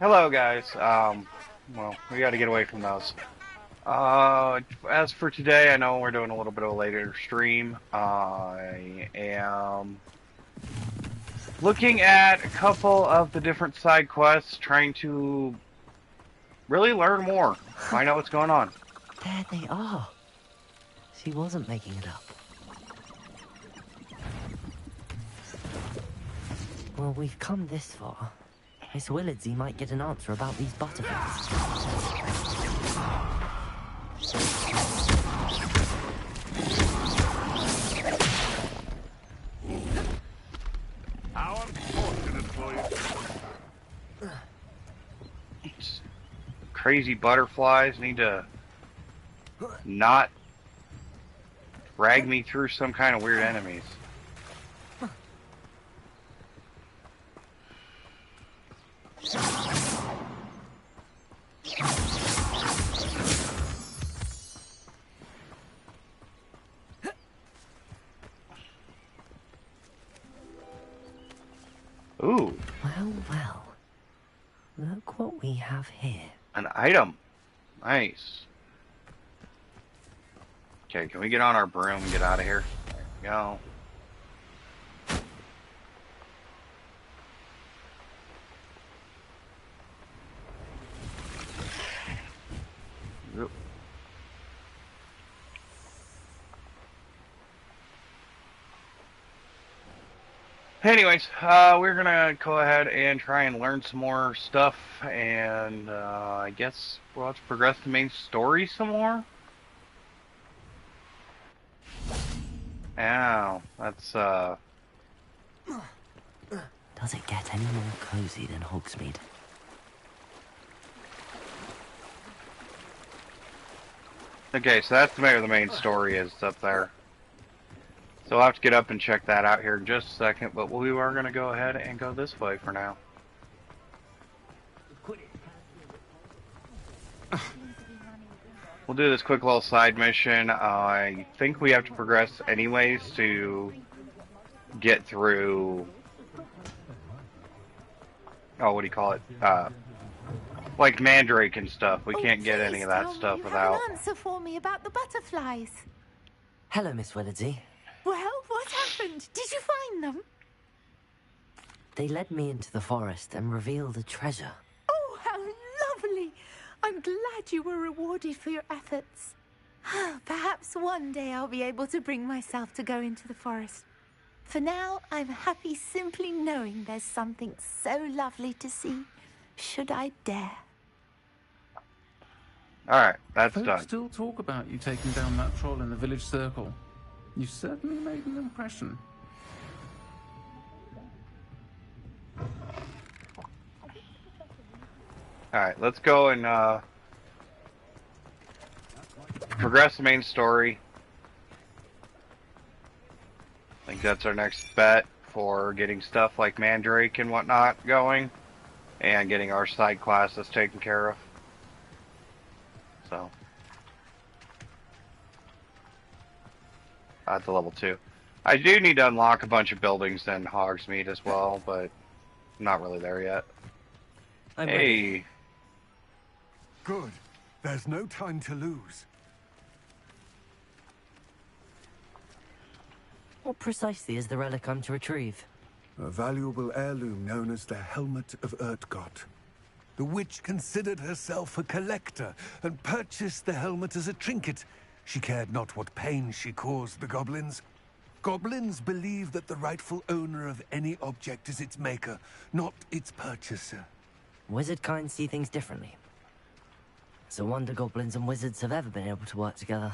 Hello, guys. Well, we got to get away from those. As for today, I know we're doing a little bit of a later stream. I am looking at a couple of the different side quests, trying to really learn more, find out what's going on. There they are. She wasn't making it up. Well, we've come this far. Miss Willardsey might get an answer about these butterflies. How unfortunate for you. Crazy butterflies need to not drag me through some kind of weird enemies. Ooh. Well. Look what we have here. An item. Nice. Okay, can we get on our broom and get out of here? There we go. Yep. Anyways, we're gonna go ahead and try and learn some more stuff, and I guess we'll have to progress the main story some more. Ow, that's Does it get any more cozy than Hogsmeade? okay. So that's where the main story is up there. So I'll have to get up and check that out here in just a second, but we are going to go ahead and go this way for now. We'll do this quick little side mission. I think we have to progress anyways to get through... Oh, what do you call it? Like Mandrake and stuff. We can't get any of that stuff without... You have an answer for me about the butterflies. Hello, Miss Willardsey. Well, what happened? Did you find them? They led me into the forest and revealed a treasure. Oh, how lovely! I'm glad you were rewarded for your efforts. Perhaps one day I'll be able to bring myself to go into the forest. For now, I'm happy simply knowing there's something so lovely to see, should I dare. Alright, that's Folks done. still talk about you taking down that troll in the village circle. You certainly made an impression. Alright, let's go and progress the main story. I think that's our next bet for getting stuff like Mandrake and whatnot going, and getting our side classes taken care of. So that's a level 2. I do need to unlock a bunch of buildings in Hogsmeade as well, but I'm not really there yet. I'm hey. ready. Good. There's no time to lose. What precisely is the relic I'm to retrieve? A valuable heirloom known as the Helmet of Urtgott. The witch considered herself a collector and purchased the helmet as a trinket. She cared not what pain she caused the goblins. Goblins believe that the rightful owner of any object is its maker, not its purchaser. Wizard kind see things differently. It's a wonder goblins and wizards have ever been able to work together.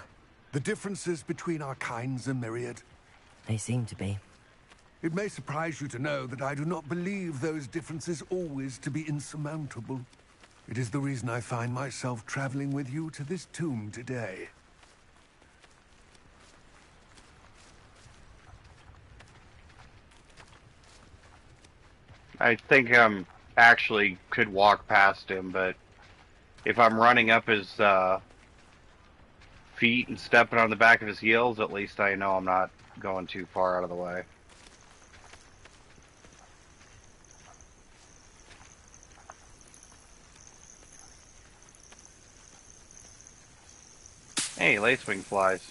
The differences between our kinds are myriad. They seem to be. It may surprise you to know that I do not believe those differences always to be insurmountable. It is the reason I find myself traveling with you to this tomb today. I think actually could walk past him, but if I'm running up his feet and stepping on the back of his heels, at least I know I'm not going too far out of the way. Hey, lacewing flies.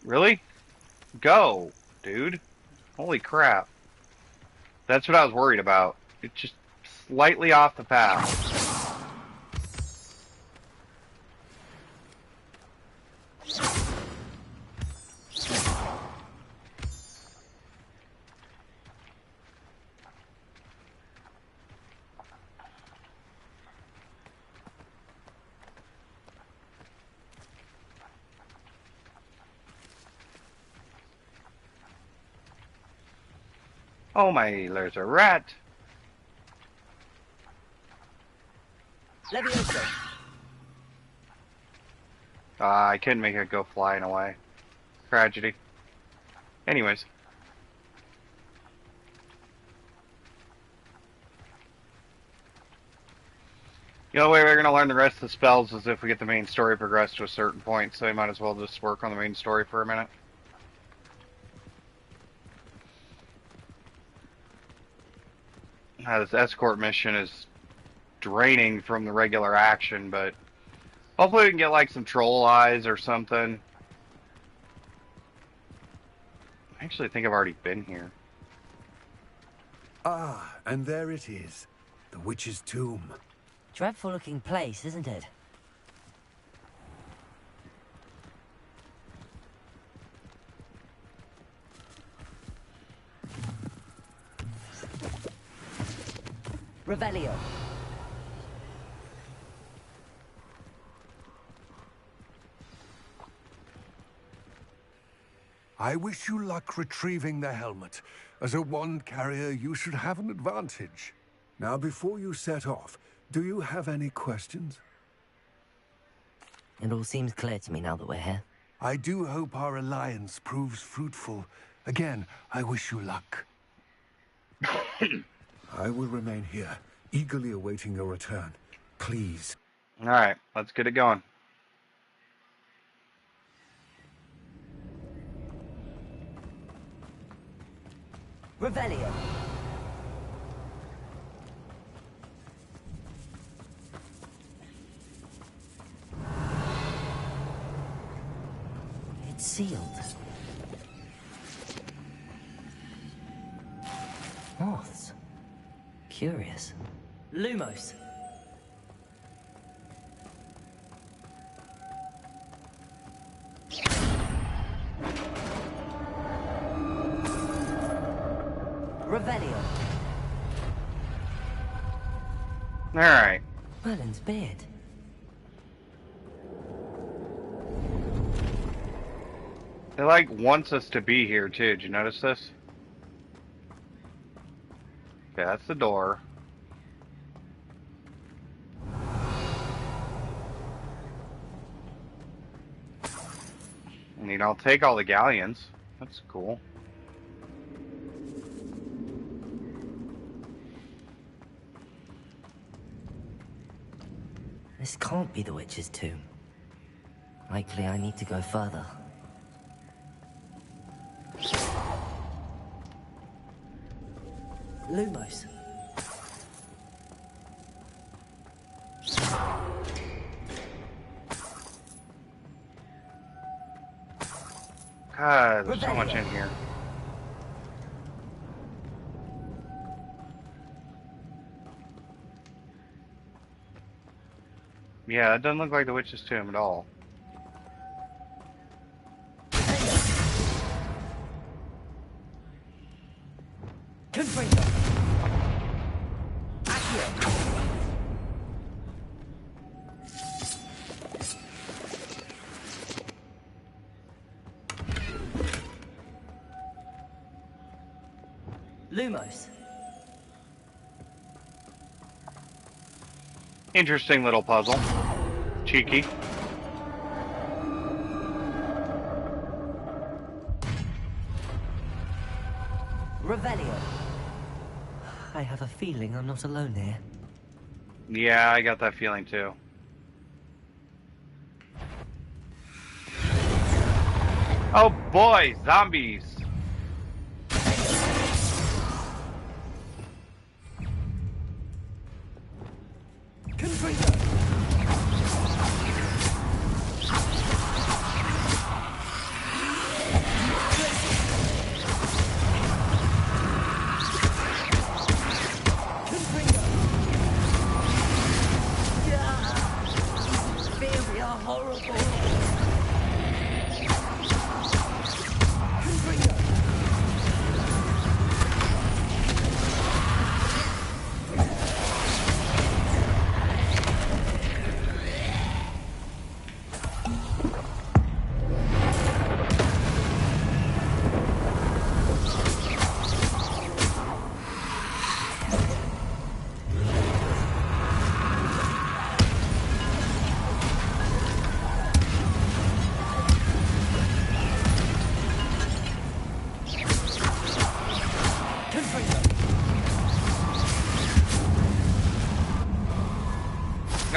Really? Go, dude. Holy crap. That's what I was worried about. It's just slightly off the path. Oh my, there's a rat. Levioso. I couldn't make it go flying away. Tragedy. Anyways. The only way we're going to learn the rest of the spells is if we get the main story progressed to a certain point, so we might as well just work on the main story for a minute. This escort mission is draining from the regular action, but hopefully we can get like some troll eyes or something. I actually think I've already been here. Ah, and there it is. The witch's tomb. Dreadful looking place, isn't it? Revelio. I wish you luck retrieving the helmet. As a wand carrier, you should have an advantage. Now, before you set off, do you have any questions? It all seems clear to me now that we're here. I do hope our alliance proves fruitful. Again, I wish you luck. I will remain here, eagerly awaiting your return. Please. Alright, let's get it going. Revelio. It's sealed. Moths. Curious. Lumos. Revelio. Alright. Merlin's beard. It like wants us to be here too. Did you notice this? Okay, that's the door. I mean, I'll take all the galleons. That's cool. This can't be the witch's tomb. Likely I need to go further. Lumos. God, there's so much in here. Yeah, it doesn't look like the witch's tomb at all. Confringo. Accio. Lumos. Interesting little puzzle. Cheeky. Revelio. I have a feeling I'm not alone here. Yeah, I got that feeling too. Oh boy, zombies!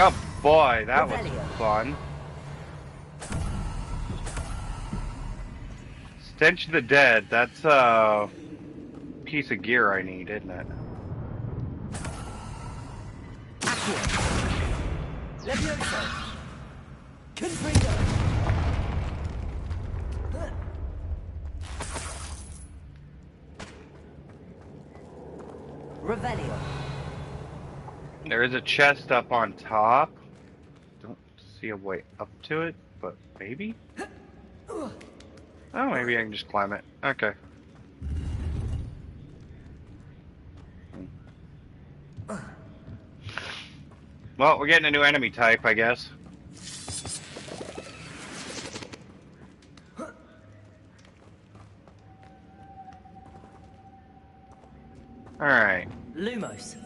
Oh boy, that was Revelio. fun. Stench of the Dead, that's a piece of gear I need, isn't it? Accio. Levioso. Confringo. Revelio. There is a chest up on top. Don't see a way up to it, but maybe? Oh, maybe I can just climb it. Okay. Well, we're getting a new enemy type, I guess. Alright. Lumos.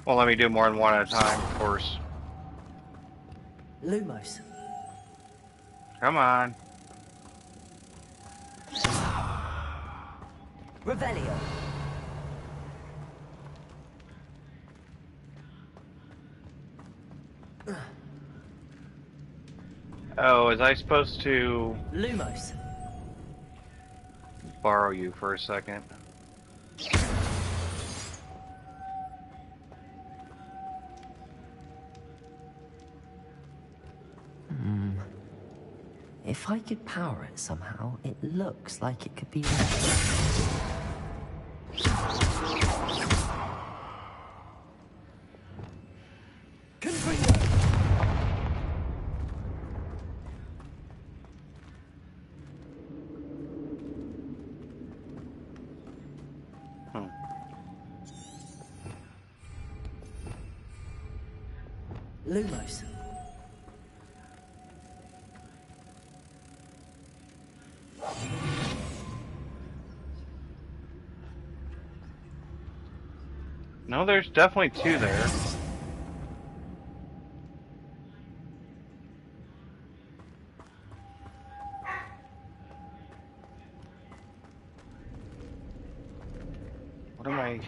Well, let me do more than one at a time, of course. Lumos. Come on. Revelio. Oh, was I supposed to Lumos. borrow you for a second? If I could power it somehow, it looks like it could be. Lumos. No, there's definitely two there. What am I...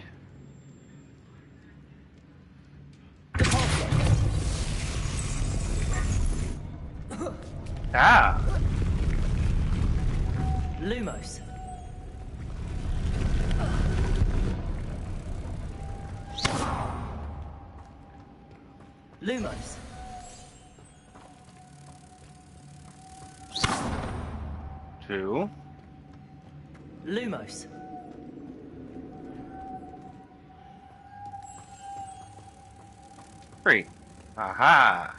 Ah! Lumos. Lumos. Two. Lumos. Three. Aha!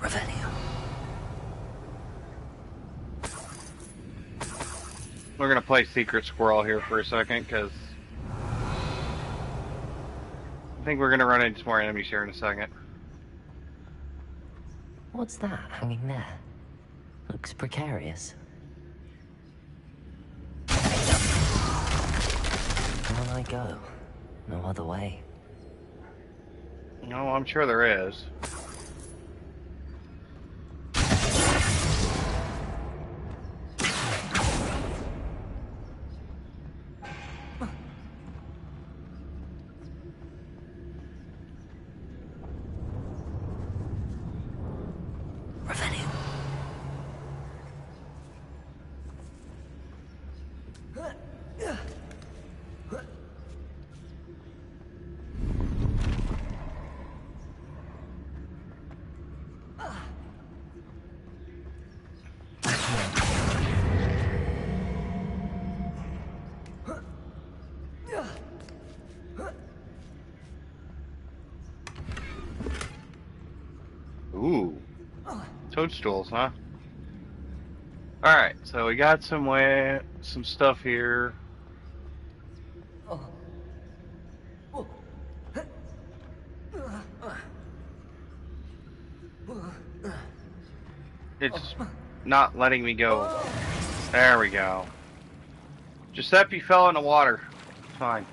Revelio. We're gonna play Secret Squirrel here for a second, because I think we're gonna run into more enemies here in a second. What's that hanging there? Looks precarious. On I go. No other way. No, I'm sure there is. Revelio. Ooh. Toadstools, huh? Alright, so we got some stuff here. It's not letting me go. There we go. Giuseppe fell in the water. Fine.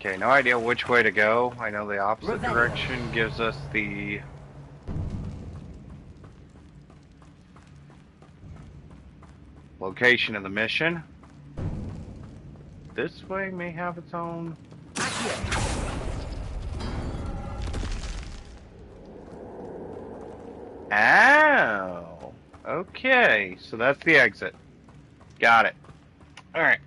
Okay, no idea which way to go. I know the opposite Revelio. direction gives us the location of the mission. This way may have its own. Oh, okay. So that's the exit. Got it. All right.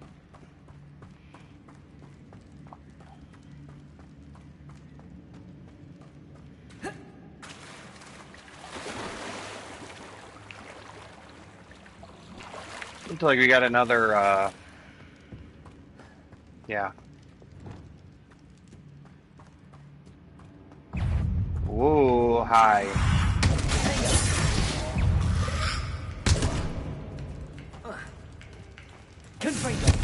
Looks like we got another, yeah. Ooh, hi. Confringo.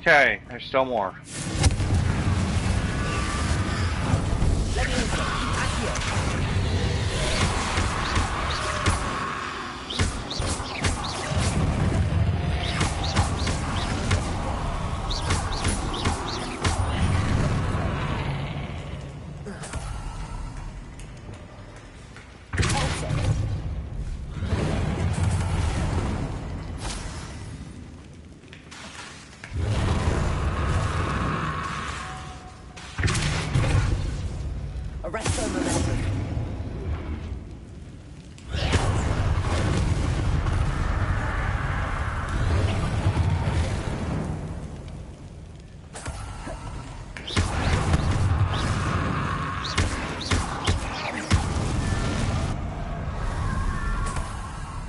Okay, there's still more. Arresto momentum.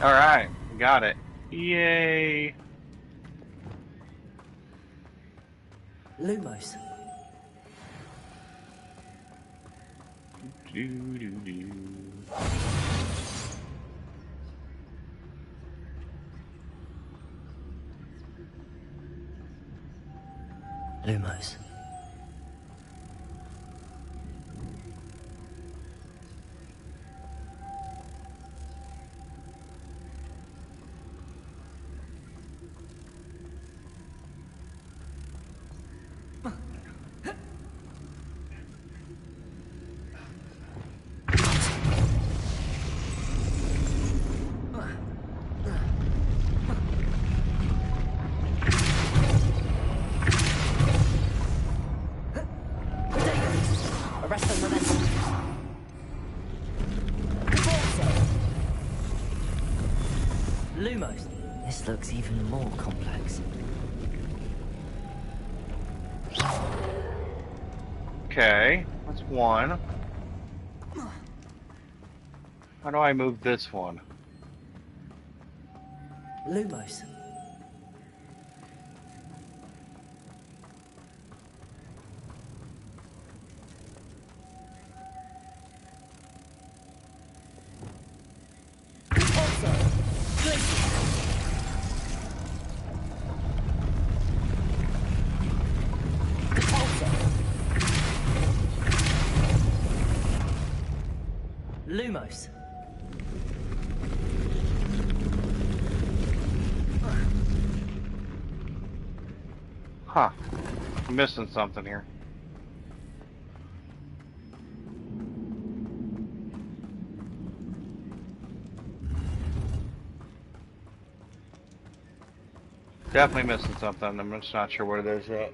All right, got it. Yay! Lumos. Do, do, do. Lumos. Arresto momentum. Lumos. This looks even more complex. Okay, that's one. How do I move this one? Lumos. Lumos. Huh. I'm missing something here. Definitely missing something. I'm just not sure what it is yet.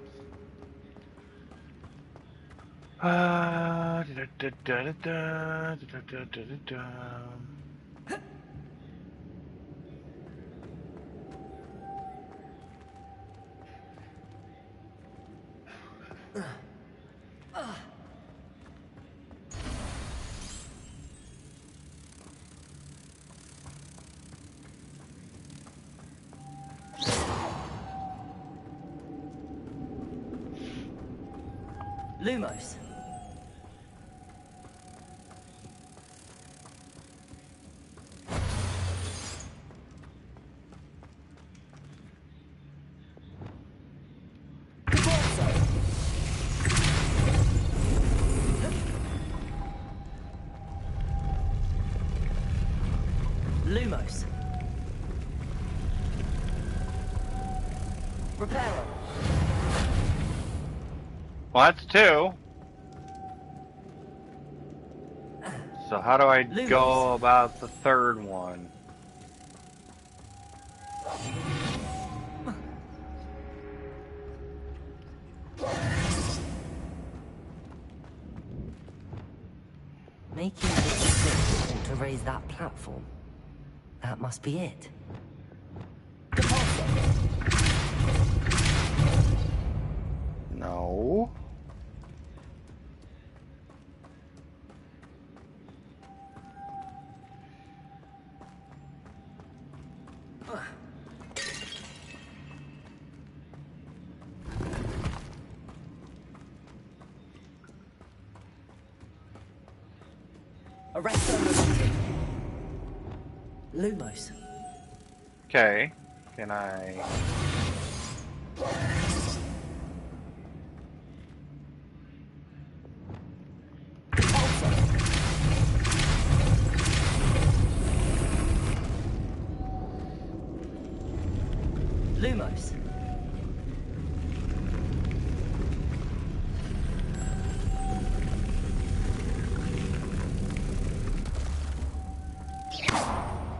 Lumos. Lumos. Reparo. Well, that's two. So how do I go about the third one? Making it difficult to raise that platform. That must be it. No. Lumos. Okay. Can I... Lumos.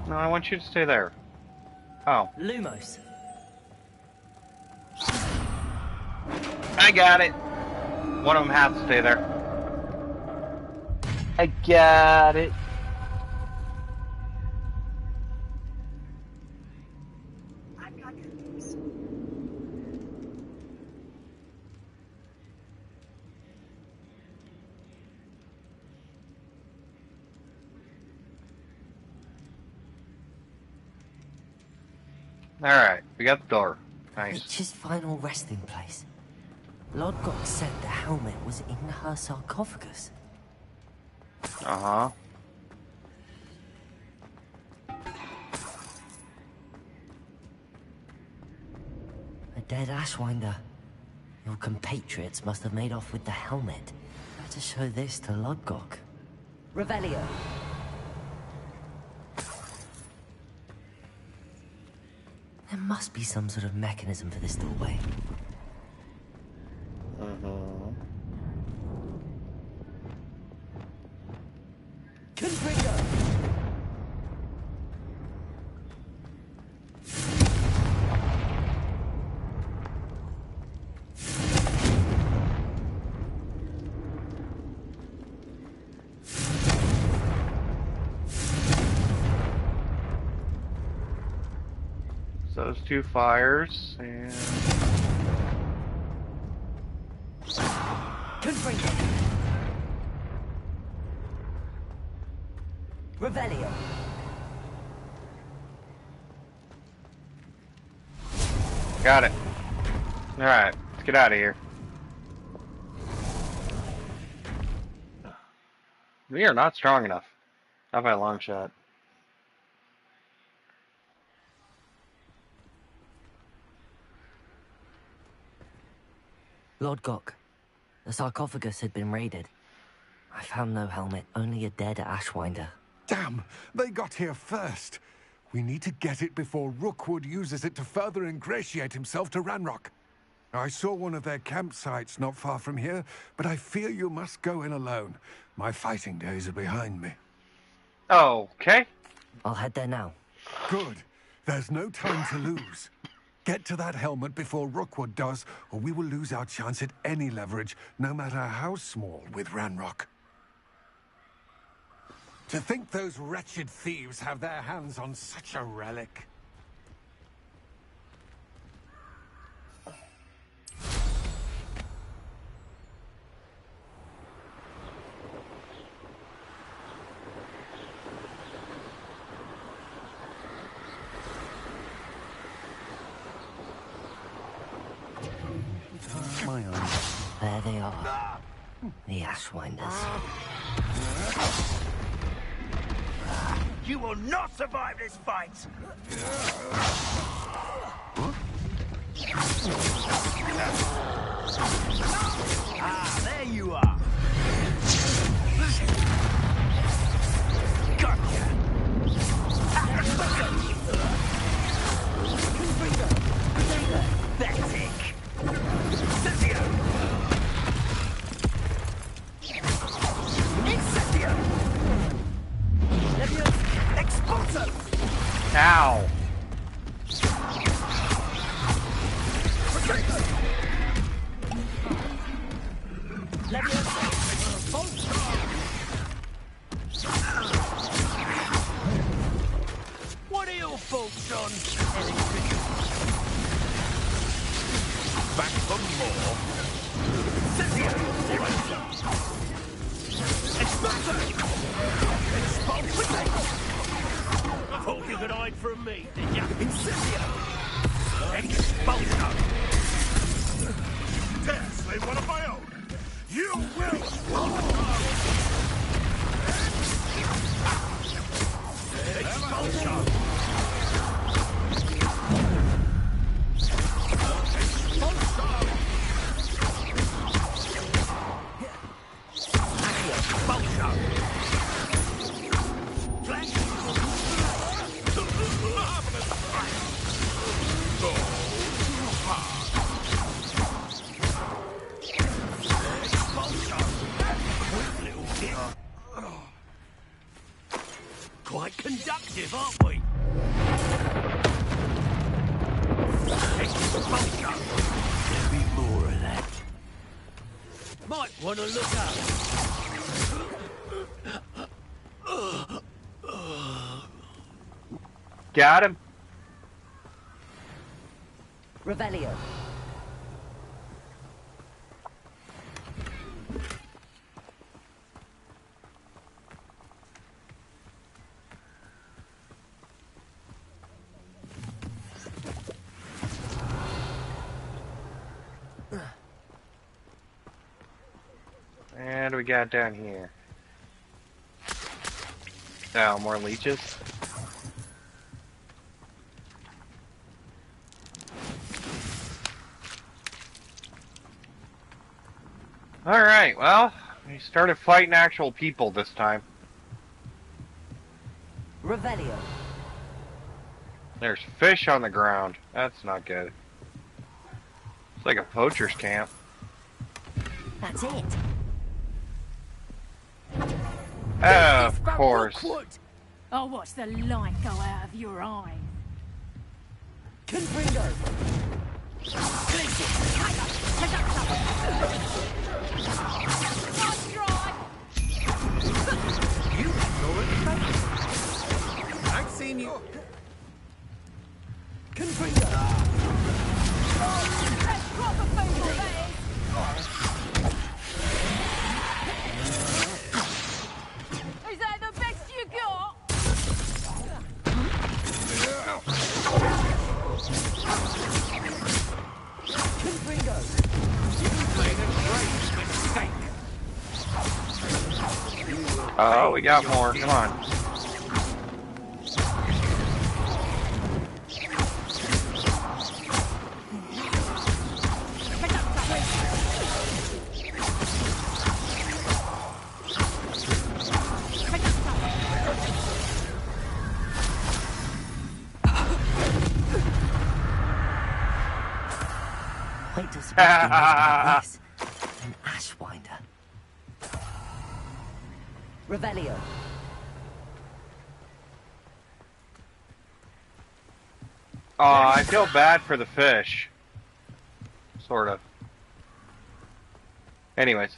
No, I want you to stay there. Oh. Lumos. I got it. One of them has to stay there. I got it. Alright, we got the door. Nice. Witch's final resting place. Lodgok said the helmet was in her sarcophagus. Uh-huh. A dead Ashwinder. Your compatriots must have made off with the helmet. Better show this to Lodgok. Revelio. There must be some sort of mechanism for this doorway. Confringo! So those two fires, and... Confringo! Revelio. Got it. Alright, let's get out of here. We are not strong enough. Not by a long shot. Lodgok, the sarcophagus had been raided. I found no helmet, only a dead Ashwinder. Damn, they got here first. We need to get it before Rookwood uses it to further ingratiate himself to Ranrock. I saw one of their campsites not far from here, but I fear you must go in alone. My fighting days are behind me. Okay. I'll head there now. Good. There's no time to lose. Get to that helmet before Rookwood does, or we will lose our chance at any leverage, no matter how small, with Ranrock. To think those wretched thieves have their hands on such a relic. My eyes. There they are. The Ashwinders. You will not survive this fight! Ah, there you are! Gotcha! Pathetic! Incendio! Incendio! Expulso! Ow. What are your thoughts on back for more? Incendio! Expulso! Expulso! Thought you could hide from me, did ya? Incendio! Expulso! Dare slay one of my own! You will! Expulso! Expulso! Flash! Quite conductive, aren't we? Expulso! There'll be more of that. Might want to look up. Got him. Revelio. And we got down here. Oh, more leeches. Alright, well, we started fighting actual people this time. Revelio. There's fish on the ground. That's not good. It's like a poacher's camp. That's it. Of course. I'll watch the light go out of your eye. Confringo. Nice try! You know it. I've seen you. Confringo. That's proper food, that is! Is that the best you got? Confringo. Oh, we got more. Come on. Wait till Sebastian knows about this. An Ashwinder. Revelio. I feel bad for the fish. Sort of. Anyways.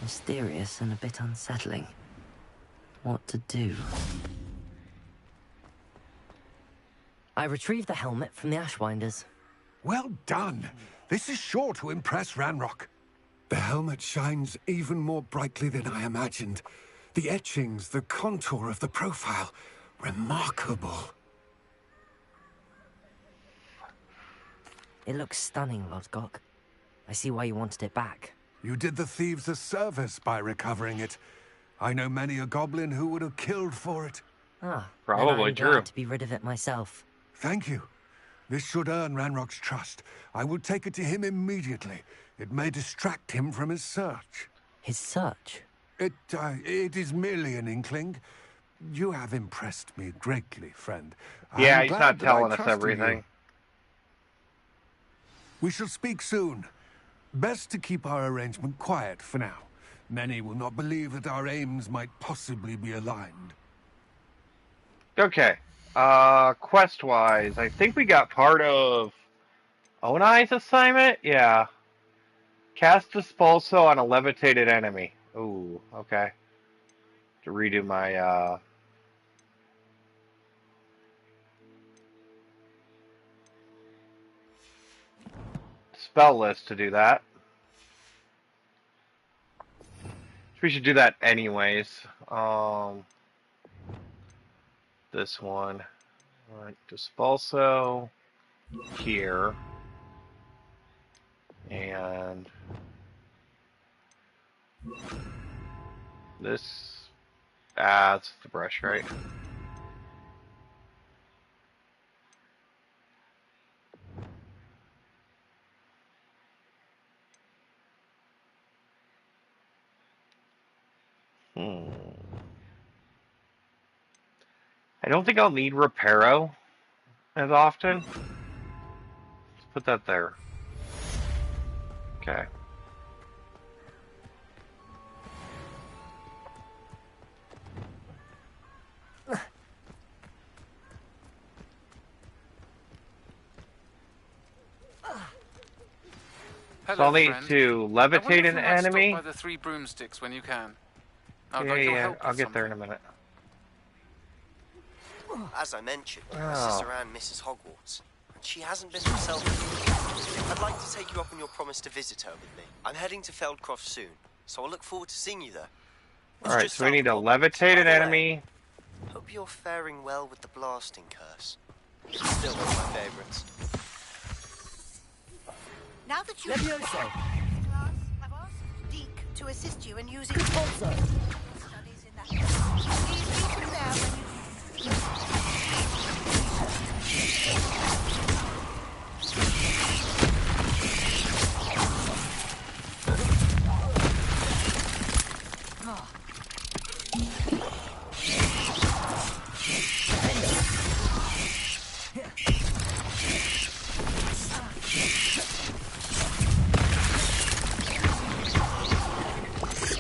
Mysterious and a bit unsettling. What to do? I retrieved the helmet from the Ashwinders. Well done. This is sure to impress Ranrock. The helmet shines even more brightly than I imagined. The etchings, the contour of the profile. Remarkable. It looks stunning, Lodgok. I see why you wanted it back. You did the thieves a service by recovering it. I know many a goblin who would have killed for it. Ah, Probably I'm true. glad to be rid of it myself. Thank you. This should earn Ranrock's trust. I will take it to him immediately. It may distract him from his search. His search? It is merely an inkling. You have impressed me greatly, friend. Yeah, I'm he's glad not that I telling us trusted everything. you. We shall speak soon. Best to keep our arrangement quiet for now. Many will not believe that our aims might possibly be aligned. Okay. Quest-wise, I think we got part of Onai's assignment? Yeah. Cast Dispulso on a levitated enemy. Ooh, okay. To redo my, spell list to do that. We should do that anyways. This one. Alright, Dispulso here. And this it's the brush, right? I don't think I'll need Reparo as often. Let's put that there. Okay. So I'll need friend. to I wonder levitate if an you might enemy. Stop by the 3 broomsticks when you can. I'd Yeah, like your yeah, help I'll with get there in a something. minute. As I mentioned, my Oh. sister ran Mrs. Hogwarts, and she hasn't been herself. I'd like to take you up on your promise to visit her with me. I'm heading to Feldcroft soon, so I'll look forward to seeing you there. It's Alright, just so we south need to of Hogwarts. levitate By an the way, enemy. Hope you're faring well with the blasting curse. Still one of my favorites. Now that you've Levioso. class, I've asked Deke to assist you in using Dispulso. studies in that. Please meet him there when you...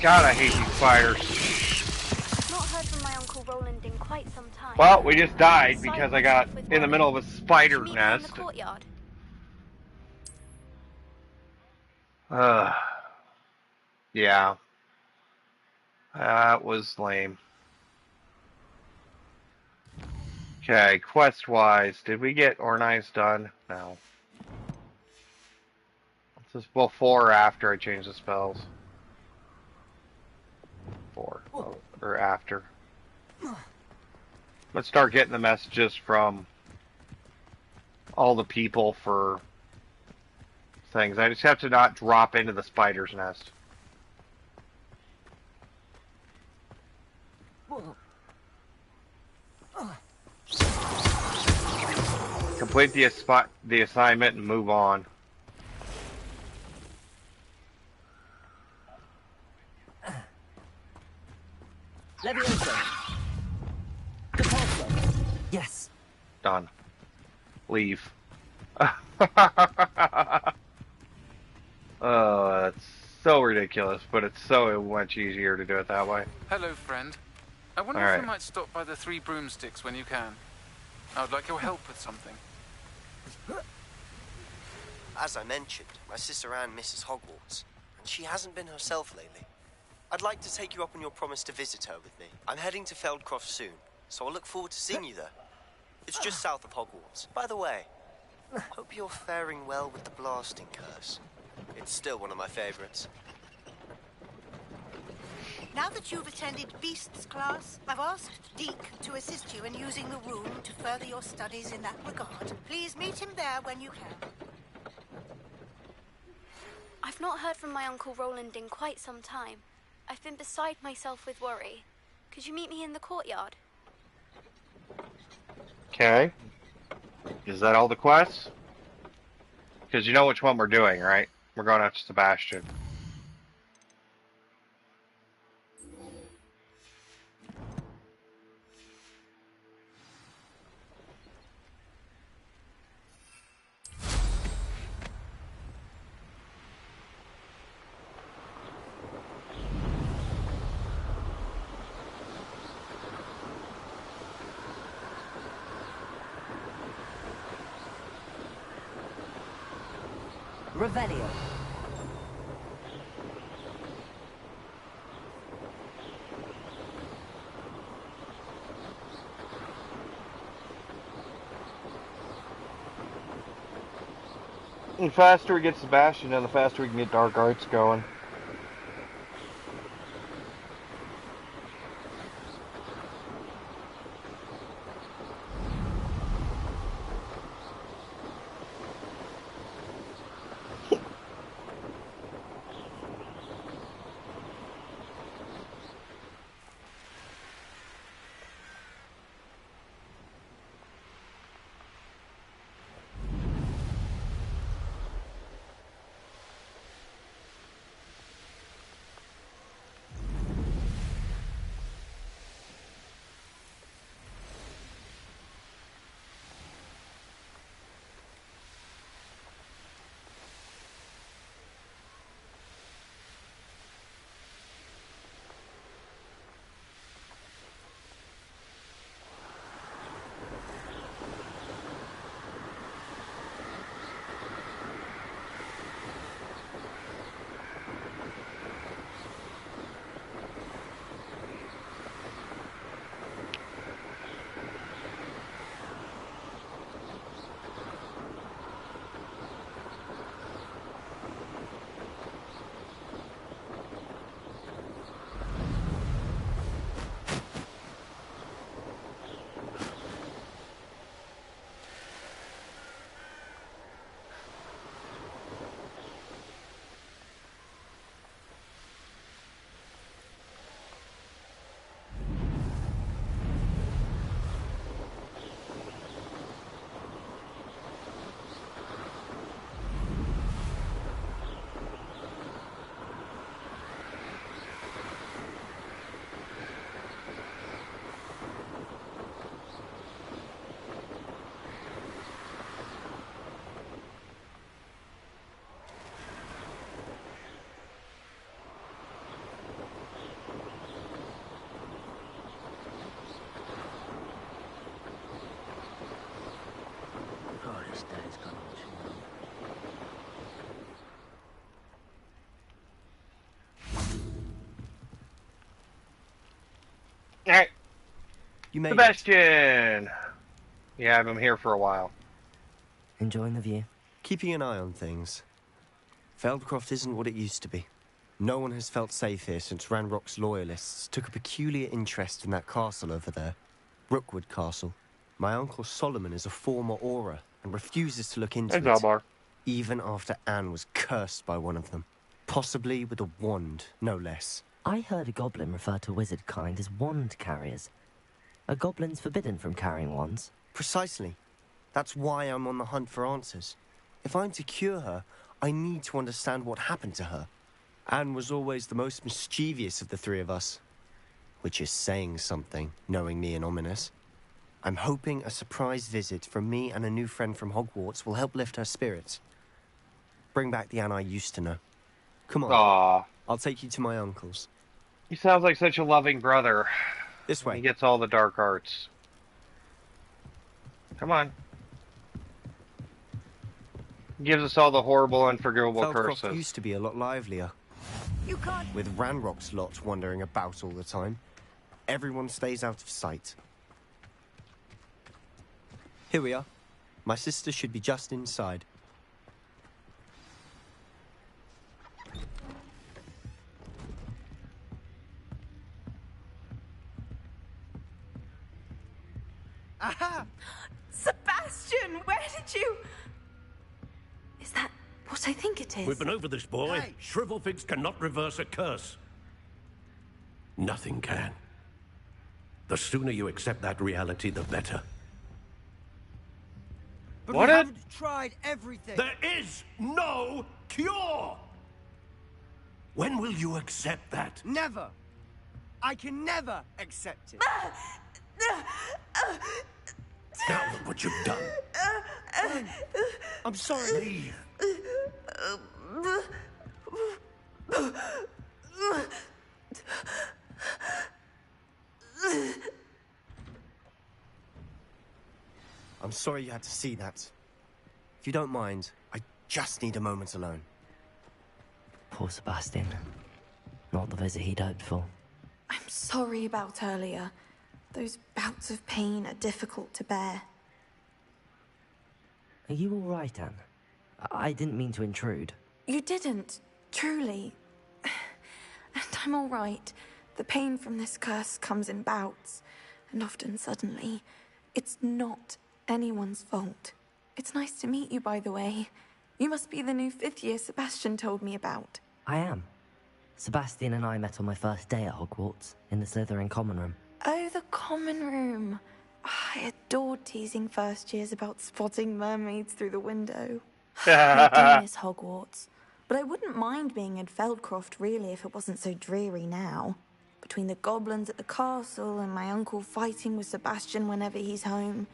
God, I hate these spiders. Not heard from my Uncle Roland in quite some time. Well, we just died because I got in the middle of a spider Meet me in the nest. courtyard. Yeah. That was lame. Okay, quest-wise, did we get Ornais done? No. This is before or after I changed the spells? Before. Or after. Let's start getting the messages from all the people for things. I just have to not drop into the spider's nest. Complete the assignment and move on. Levioso. Depulso. Yes. Done. Leave. Oh, that's so ridiculous, but it's so much easier to do it that way. Hello, friend. I wonder if you might stop by the Three Broomsticks when you can. I would like your help with something. As I mentioned, my sister Anne misses Hogwarts, and she hasn't been herself lately. I'd like to take you up on your promise to visit her with me. I'm heading to Feldcroft soon, so I'll look forward to seeing you there. It's just south of Hogwarts. By the way, hope you're faring well with the blasting curse. It's still one of my favorites. Now that you've attended Beasts class, I've asked Deke to assist you in using the room to further your studies in that regard. Please meet him there when you can. I've not heard from my Uncle Roland in quite some time. I've been beside myself with worry. Could you meet me in the courtyard? Okay. Is that all the quests? Because you know which one we're doing, right? We're going after Sebastian. Revelio. The faster we get Sebastian, and the faster we can get Dark Arts going. Alright. You made Sebastian! Yeah, I've been here for a while. Enjoying the view? Keeping an eye on things. Feldcroft isn't what it used to be. No one has felt safe here since Ranrock's loyalists took a peculiar interest in that castle over there. Rookwood Castle. My Uncle Solomon is a former Auror and refuses to look into it. Even after Anne was cursed by one of them. Possibly with a wand, no less. I heard a goblin refer to wizard kind as wand carriers. Are goblins forbidden from carrying wands? Precisely. That's why I'm on the hunt for answers. If I'm to cure her, I need to understand what happened to her. Anne was always the most mischievous of the three of us. Which is saying something, knowing me and Ominous. I'm hoping a surprise visit from me and a new friend from Hogwarts will help lift her spirits. Bring back the Anne I used to know. Come on. Aww. I'll take you to my uncle's. He sounds like such a loving brother. This way. He gets all the dark arts. Come on. He gives us all the horrible, unforgivable Feldcroft curses. used to be a lot livelier. You can't... With Ranrock's lot wandering about all the time. Everyone stays out of sight. Here we are. My sister should be just inside. Aha! Sebastian, where did you... Is that what I think it is? We've been over this, boy. Hey. Shrivelfigs cannot reverse a curse. Nothing can. The sooner you accept that reality, the better. But What we a- haven't tried everything. There is no cure! When will you accept that? Never. I can never accept it. Now look what you've done. I'm sorry. Leave. I'm sorry you had to see that. If you don't mind, I just need a moment alone. Poor Sebastian. Not the visit he'd hoped for. I'm sorry about earlier. Those bouts of pain are difficult to bear. Are you all right, Anne? I didn't mean to intrude. You didn't, truly. And I'm all right. The pain from this curse comes in bouts, and often suddenly. It's not anyone's fault. It's nice to meet you, by the way. You must be the new 5th year Sebastian told me about. I am. Sebastian and I met on my first day at Hogwarts, in the Slytherin common room. Oh, the common room. I adored teasing first years about spotting mermaids through the window. I do miss Hogwarts, but I wouldn't mind being in Feldcroft, really, if it wasn't so dreary now. Between the goblins at the castle and my uncle fighting with Sebastian whenever he's home,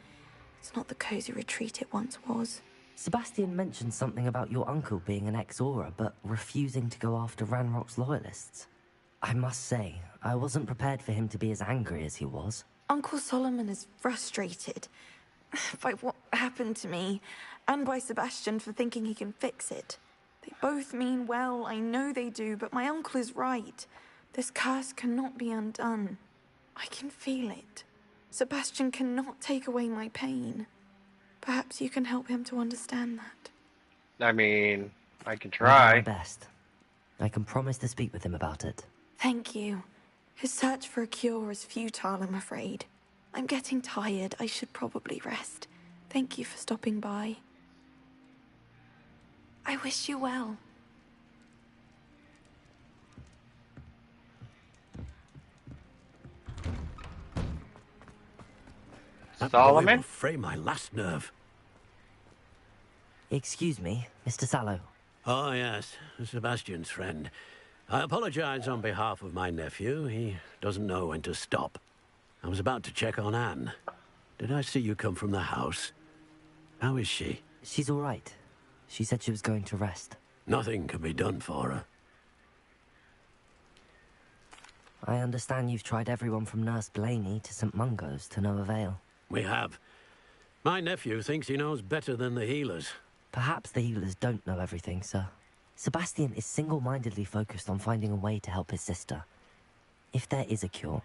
it's not the cozy retreat it once was. Sebastian mentioned something about your uncle being an ex-Auror, but refusing to go after Ranrock's loyalists. I must say, I wasn't prepared for him to be as angry as he was. Uncle Solomon is frustrated by what happened to me, and by Sebastian for thinking he can fix it. They both mean well, I know they do, but my uncle is right. This curse cannot be undone. I can feel it. Sebastian cannot take away my pain. Perhaps you can help him to understand that. I mean, I can I'll do try. my best. I can promise to speak with him about it. Thank you. His search for a cure is futile, I'm afraid. I'm getting tired. I should probably rest. Thank you for stopping by. I wish you well. That boy Solomon? will fray my last nerve. Excuse me, Mr. Sallow. Oh, yes, Sebastian's friend. I apologize on behalf of my nephew. He doesn't know when to stop. I was about to check on Anne. Did I see you come from the house? How is she? She's all right. She said she was going to rest. Nothing can be done for her. I understand you've tried everyone from Nurse Blaney to St. Mungo's to no avail. We have. My nephew thinks he knows better than the healers. Perhaps the healers don't know everything, sir. Sebastian is single-mindedly focused on finding a way to help his sister. If there is a cure,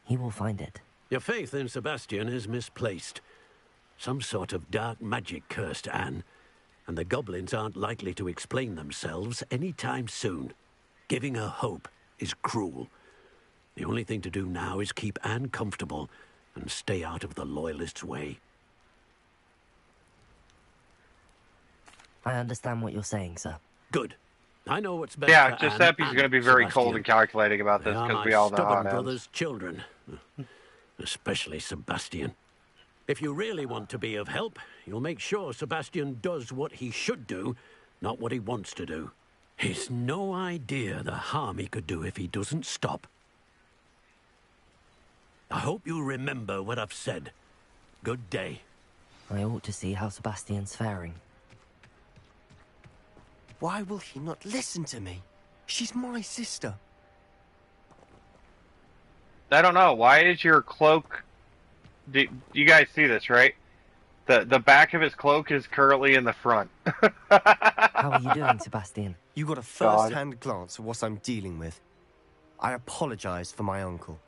he will find it. Your faith in Sebastian is misplaced. Some sort of dark magic cursed Anne, and the goblins aren't likely to explain themselves anytime soon. Giving her hope is cruel. The only thing to do now is keep Anne comfortable and stay out of the Loyalists' way. I understand what you're saying, sir. Good. I know what's best Yeah, for Anne Giuseppe's and going to be very cold Sebastian. and calculating about this They are because my we all know how stubborn it ends. brother's children, especially Sebastian. If you really want to be of help, you'll make sure Sebastian does what he should do, not what he wants to do. He's no idea the harm he could do if he doesn't stop. I hope you remember what I've said. Good day. I ought to see how Sebastian's faring. Why will he not listen to me? She's my sister. I don't know. Why is your cloak... Do you guys see this, right? The back of his cloak is currently in the front. How are you doing, Sebastian? You got a first-hand glance at what I'm dealing with. I apologize for my uncle.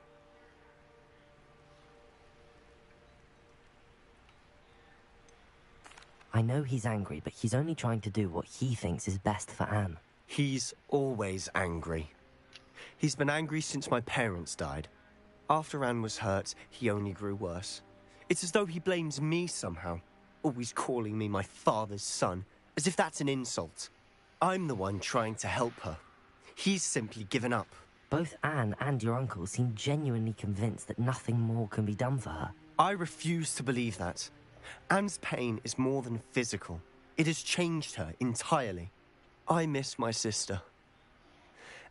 I know he's angry, but he's only trying to do what he thinks is best for Anne. He's always angry. He's been angry since my parents died. After Anne was hurt, he only grew worse. It's as though he blames me somehow, always calling me my father's son, as if that's an insult. I'm the one trying to help her. He's simply given up. Both Anne and your uncle seem genuinely convinced that nothing more can be done for her. I refuse to believe that. Anne's pain is more than physical. It has changed her entirely. I miss my sister.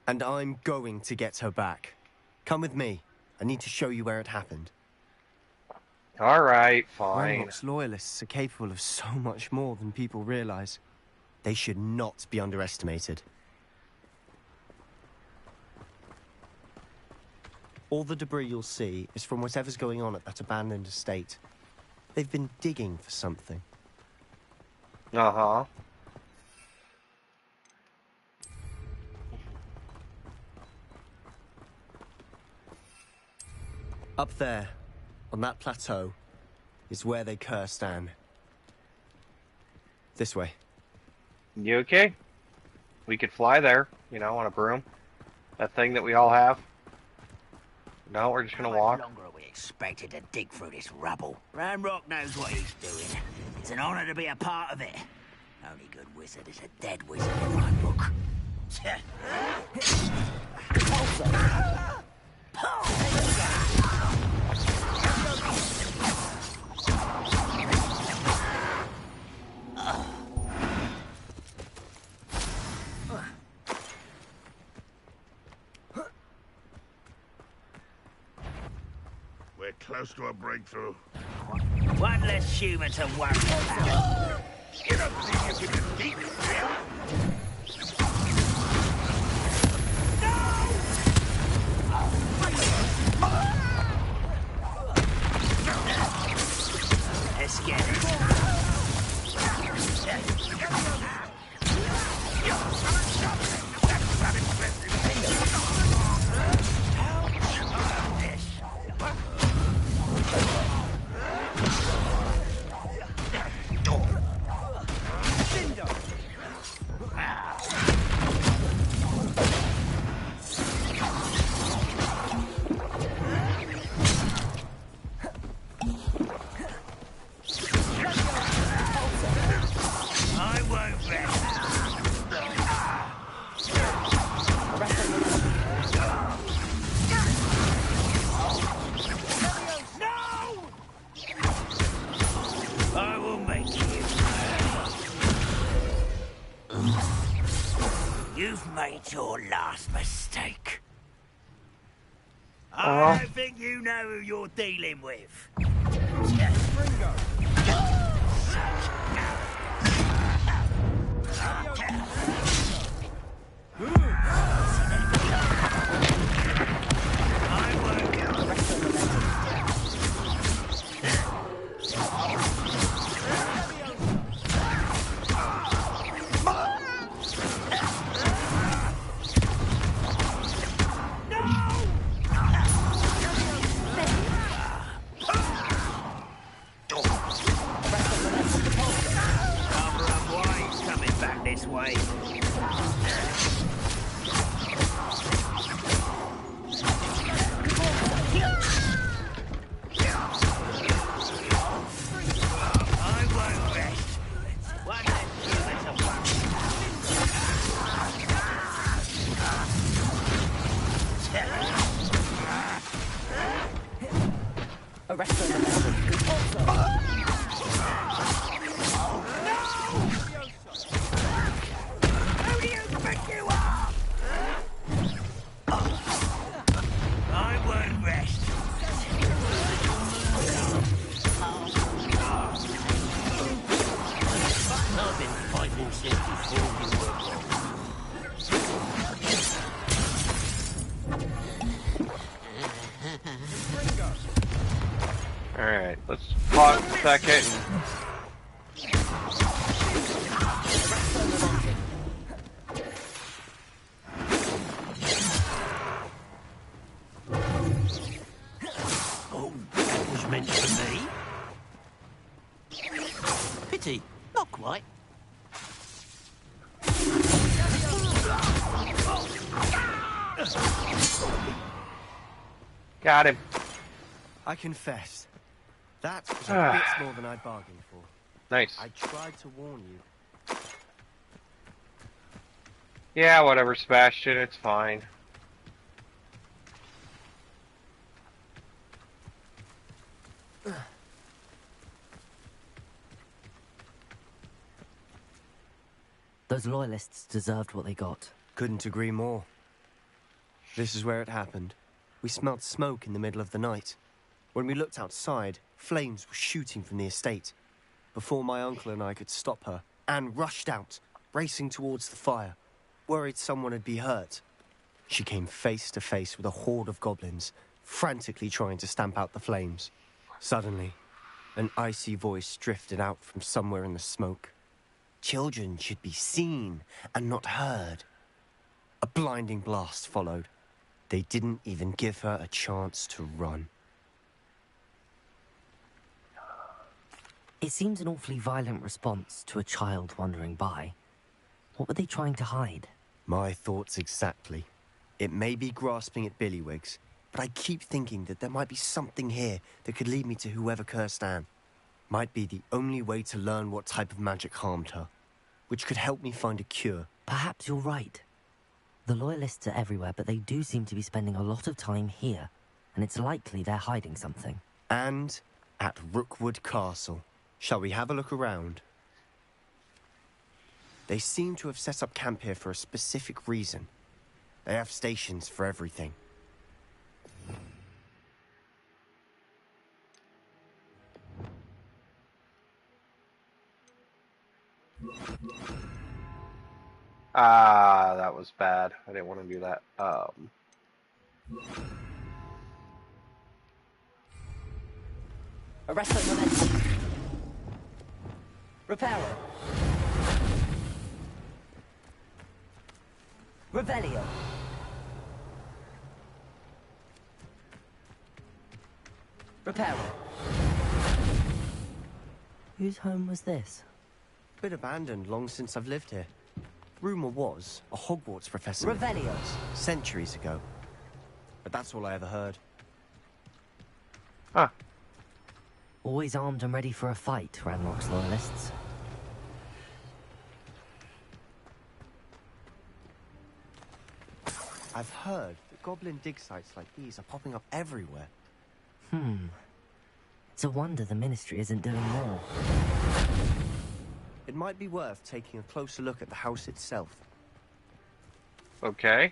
And I'm going to get her back. Come with me. I need to show you where it happened. Alright, fine. Ranrock's loyalists are capable of so much more than people realize. They should not be underestimated. All the debris you'll see is from whatever's going on at that abandoned estate. They've been digging for something. Uh-huh. Up there, on that plateau, is where they cursed Anne. This way. You okay? We could fly there, you know, on a broom. That thing that we all have. No, we're just gonna walk. How much longer are we expected to dig through this rubble? Ranrock knows what he's doing. It's an honor to be a part of it. Only good wizard is a dead wizard in my book. We're close to a breakthrough. One less human to worry about. You don't think you can defeat him? Let's get it. You've made your last mistake. I don't think you know who you're dealing with. a second. Oh, that was meant for me. Pity, not quite. Got him. I confess, that was a bit more than I bargained for. Nice. I tried to warn you. Yeah, whatever, Sebastian. It's fine. Those loyalists deserved what they got. Couldn't agree more. This is where it happened. We smelled smoke in the middle of the night. When we looked outside, flames were shooting from the estate. Before my uncle and I could stop her, Anne rushed out, racing towards the fire, worried someone would be hurt. She came face to face with a horde of goblins, frantically trying to stamp out the flames. Suddenly, an icy voice drifted out from somewhere in the smoke. Children should be seen and not heard. A blinding blast followed. They didn't even give her a chance to run. It seems an awfully violent response to a child wandering by. What were they trying to hide? My thoughts exactly. It may be grasping at Billywigs, but I keep thinking that there might be something here that could lead me to whoever cursed Anne. Might be the only way to learn what type of magic harmed her, which could help me find a cure. Perhaps you're right. The Loyalists are everywhere, but they do seem to be spending a lot of time here, and it's likely they're hiding something. And at Rookwood Castle. Shall we have a look around? They seem to have set up camp here for a specific reason. They have stations for everything. Ah, that was bad. I didn't want to do that. Arresto momentum. Reparo. Revelio. Reparo. Whose home was this? Been abandoned long since I've lived here. Rumour was a Hogwarts professor. Revelio. Centuries ago. But that's all I ever heard. Huh. Always armed and ready for a fight, Ranrock's Loyalists. I've heard that goblin dig sites like these are popping up everywhere. It's a wonder the Ministry isn't doing more. It might be worth taking a closer look at the house itself. Okay.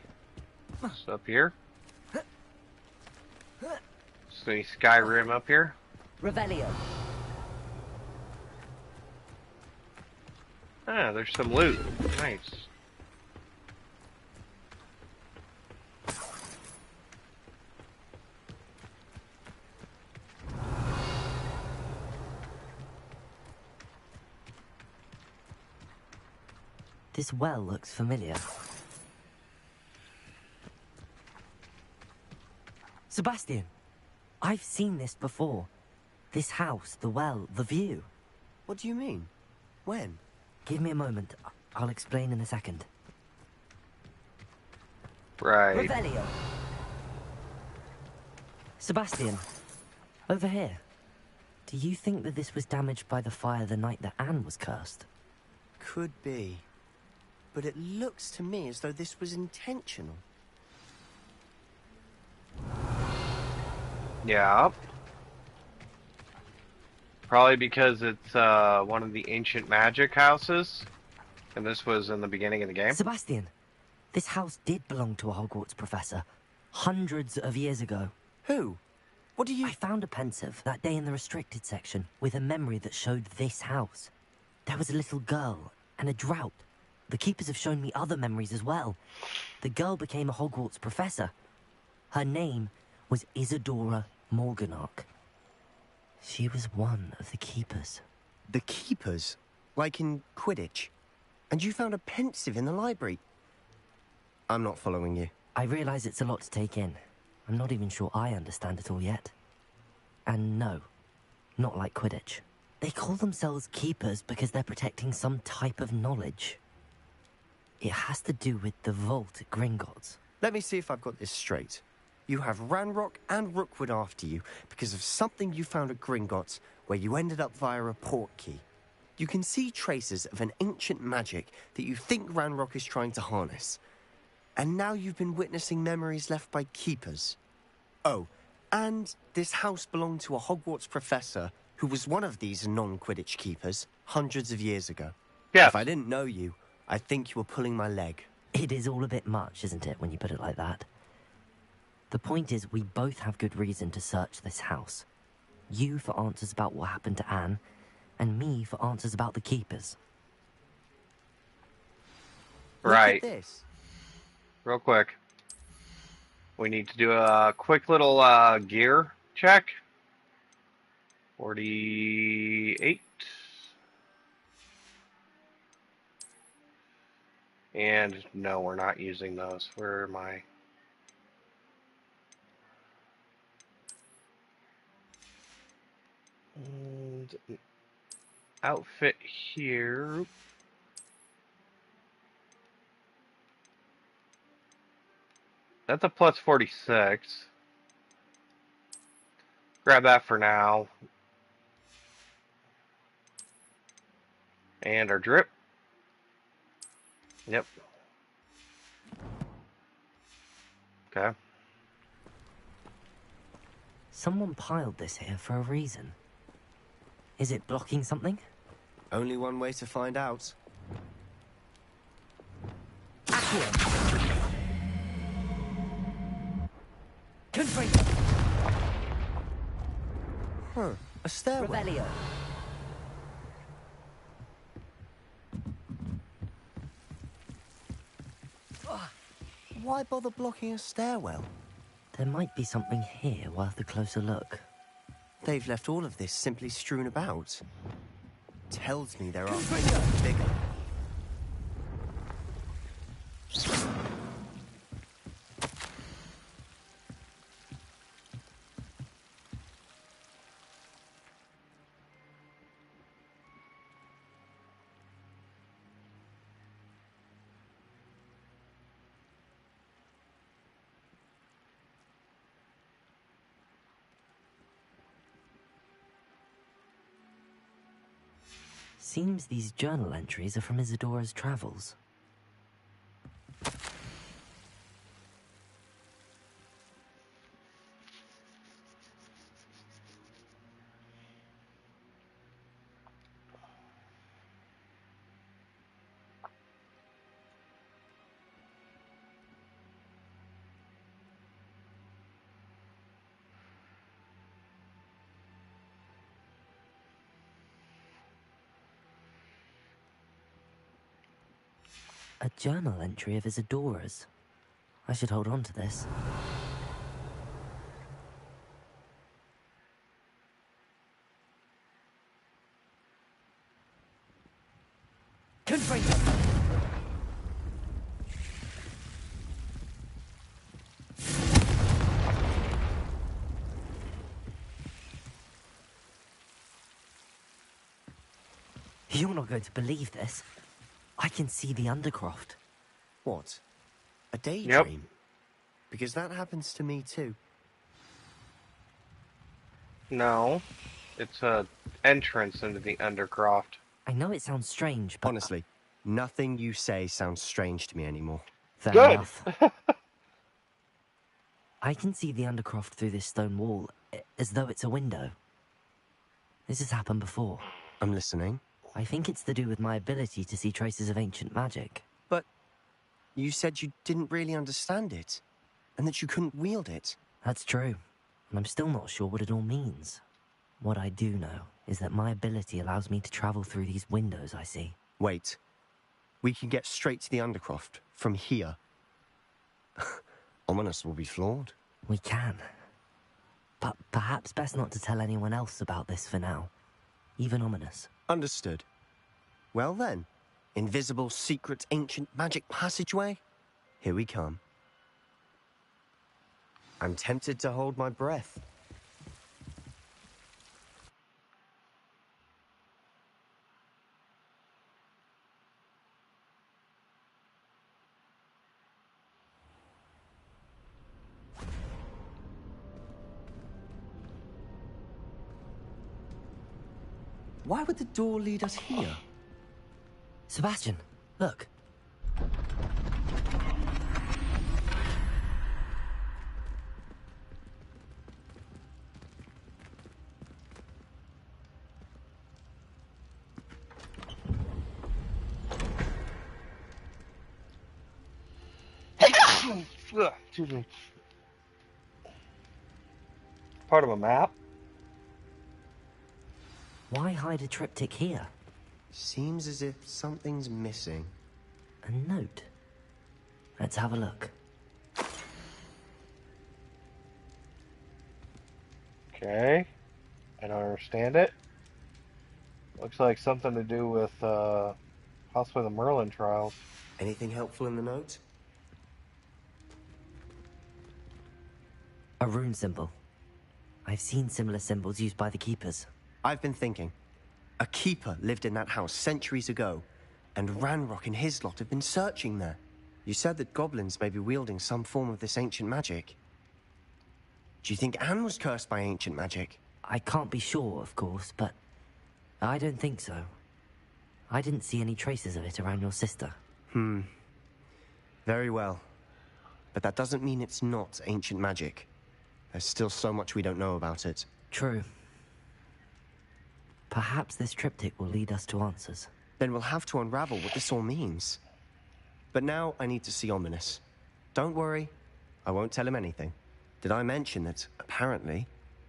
What's up here? See Skyrim up here? Revelio. Ah, there's some loot. Nice. This well looks familiar. Sebastian, I've seen this before. This house, the well, the view. What do you mean? When? Give me a moment. I'll explain in a second. Right. Revelio. Sebastian, over here. Do you think that this was damaged by the fire the night that Anne was cursed? Could be. But it looks to me as though this was intentional. Yeah. Probably because it's one of the ancient magic houses. And this was in the beginning of the game. Sebastian, this house did belong to a Hogwarts professor. Hundreds of years ago. Who? What do you... I found a pensive that day in the restricted section with a memory that showed this house. There was a little girl and a drought. The keepers have shown me other memories as well. The girl became a Hogwarts professor. Her name was Isadora Morganach. She was one of the keepers. The keepers? Like in Quidditch? And you found a pensive in the library? I'm not following you. I realize it's a lot to take in. I'm not even sure I understand it all yet. And no, not like Quidditch. They call themselves keepers because they're protecting some type of knowledge. It has to do with the vault at Gringotts. Let me see if I've got this straight. You have Ranrock and Rookwood after you because of something you found at Gringotts where you ended up via a portkey. You can see traces of an ancient magic that you think Ranrock is trying to harness. And now you've been witnessing memories left by keepers. Oh, and this house belonged to a Hogwarts professor who was one of these non-Quidditch keepers hundreds of years ago. Yeah. If I didn't know you, I'd think you were pulling my leg. It is all a bit much, isn't it, when you put it like that? The point is, we both have good reason to search this house. You for answers about what happened to Anne, and me for answers about the keepers. Right. Look at this. Real quick. We need to do a quick little gear check. 48. And no, we're not using those. Where am I? And outfit here. That's a plus 46. Grab that for now. And our drip. Yep. Okay. Someone piled this here for a reason. Is it blocking something? Only one way to find out. Huh. A stairwell. Revelio. Why bother blocking a stairwell? There might be something here worth a closer look. They've left all of this simply strewn about. Tells me there are bigger. Seems these journal entries are from Isadora's travels. A journal entry of Isadora's. I should hold on to this. You're not going to believe this. I can see the Undercroft. What? A daydream? Yep. Because that happens to me too. No. It's a entrance into the Undercroft. I know it sounds strange, but... Honestly, nothing you say sounds strange to me anymore. Fair Good. enough. I can see the Undercroft through this stone wall, as though it's a window. This has happened before. I'm listening. I think it's to do with my ability to see traces of ancient magic. But you said you didn't really understand it, and that you couldn't wield it. That's true, and I'm still not sure what it all means. What I do know is that my ability allows me to travel through these windows I see. Wait. We can get straight to the Undercroft from here. Ominous will be flawed. We can. But perhaps best not to tell anyone else about this for now. Even ominous. Understood. Well then, invisible, secret, ancient magic passageway? Here we come. I'm tempted to hold my breath. Why would the door lead us here? Sebastian, look. Excuse me. Part of a map? Why hide a triptych here? Seems as if something's missing. A note. Let's have a look. Okay. I don't understand it. Looks like something to do with, possibly the Merlin trials. Anything helpful in the note? A rune symbol. I've seen similar symbols used by the keepers. I've been thinking. A keeper lived in that house centuries ago, and Ranrock and his lot have been searching there. You said that goblins may be wielding some form of this ancient magic. Do you think Anne was cursed by ancient magic? I can't be sure, of course, but I don't think so. I didn't see any traces of it around your sister. Very well. But that doesn't mean it's not ancient magic. There's still so much we don't know about it. True. Perhaps this triptych will lead us to answers. Then we'll have to unravel what this all means. But now I need to see Ominous. Don't worry, I won't tell him anything. Did I mention that, apparently,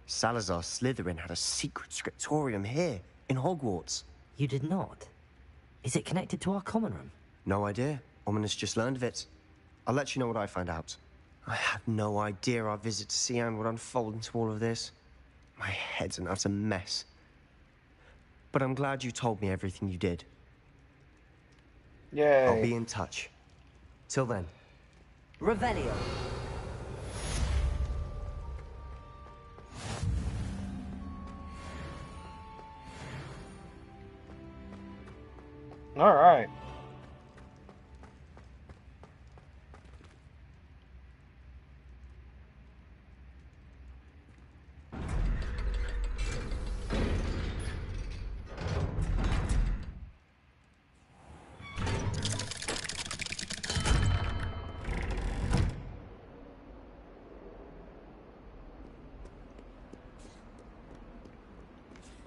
Salazar Slytherin had a secret scriptorium here, in Hogwarts? You did not? Is it connected to our common room? No idea. Ominous just learned of it. I'll let you know what I find out. I had no idea our visit to Cian would unfold into all of this. My head's an utter mess. But I'm glad you told me everything you did. Yay. I'll be in touch. Till then. Revelio. All right.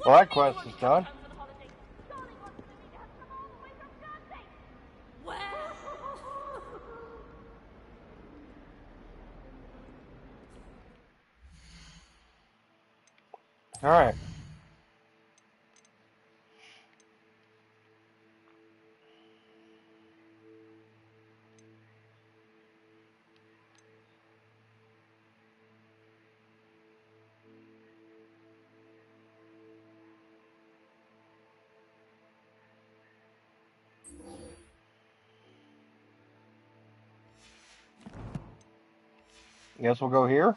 Well, that quest is done. All right. Guess we'll go here.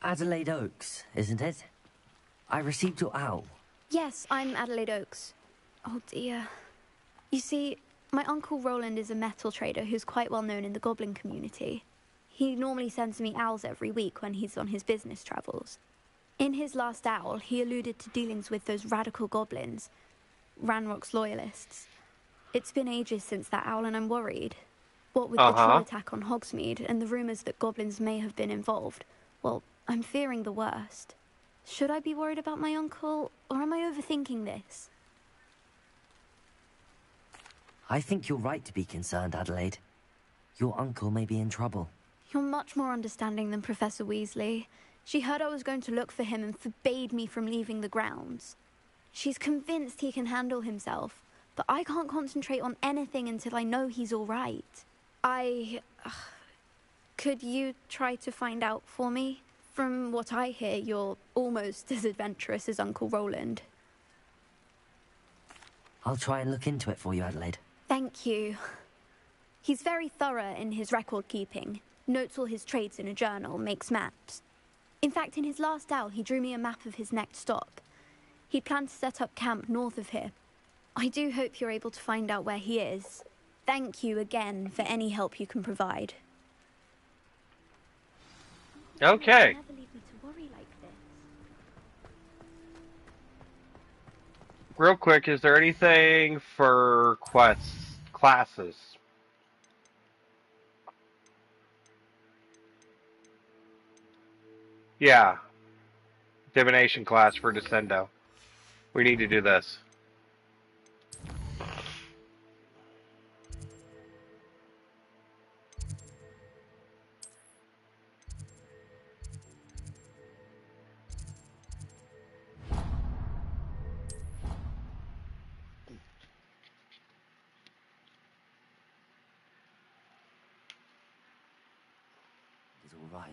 Adelaide Oaks, isn't it? I received your owl. Yes, I'm Adelaide Oaks. Oh dear. You see, my uncle Roland is a metal trader who's quite well known in the goblin community. He normally sends me owls every week when he's on his business travels. In his last owl, he alluded to dealings with those radical goblins, Ranrock's loyalists. It's been ages since that owl and I'm worried. What with the troll attack on Hogsmeade and the rumours that goblins may have been involved, well, I'm fearing the worst. Should I be worried about my uncle, or am I overthinking this? I think you're right to be concerned, Adelaide. Your uncle may be in trouble. You're much more understanding than Professor Weasley. She heard I was going to look for him and forbade me from leaving the grounds. She's convinced he can handle himself, but I can't concentrate on anything until I know he's all right. Could you try to find out for me? From what I hear, you're almost as adventurous as Uncle Roland. I'll try and look into it for you, Adelaide. Thank you. He's very thorough in his record keeping. Notes all his trades in a journal, makes maps. In fact, in his last owl, he drew me a map of his next stop. He'd planned to set up camp north of here. I do hope you're able to find out where he is. Thank you again for any help you can provide. Okay. Never leave me to worry like this. Real quick, is there anything for classes? Yeah. Divination class for Descendo. We need to do this. It's all right.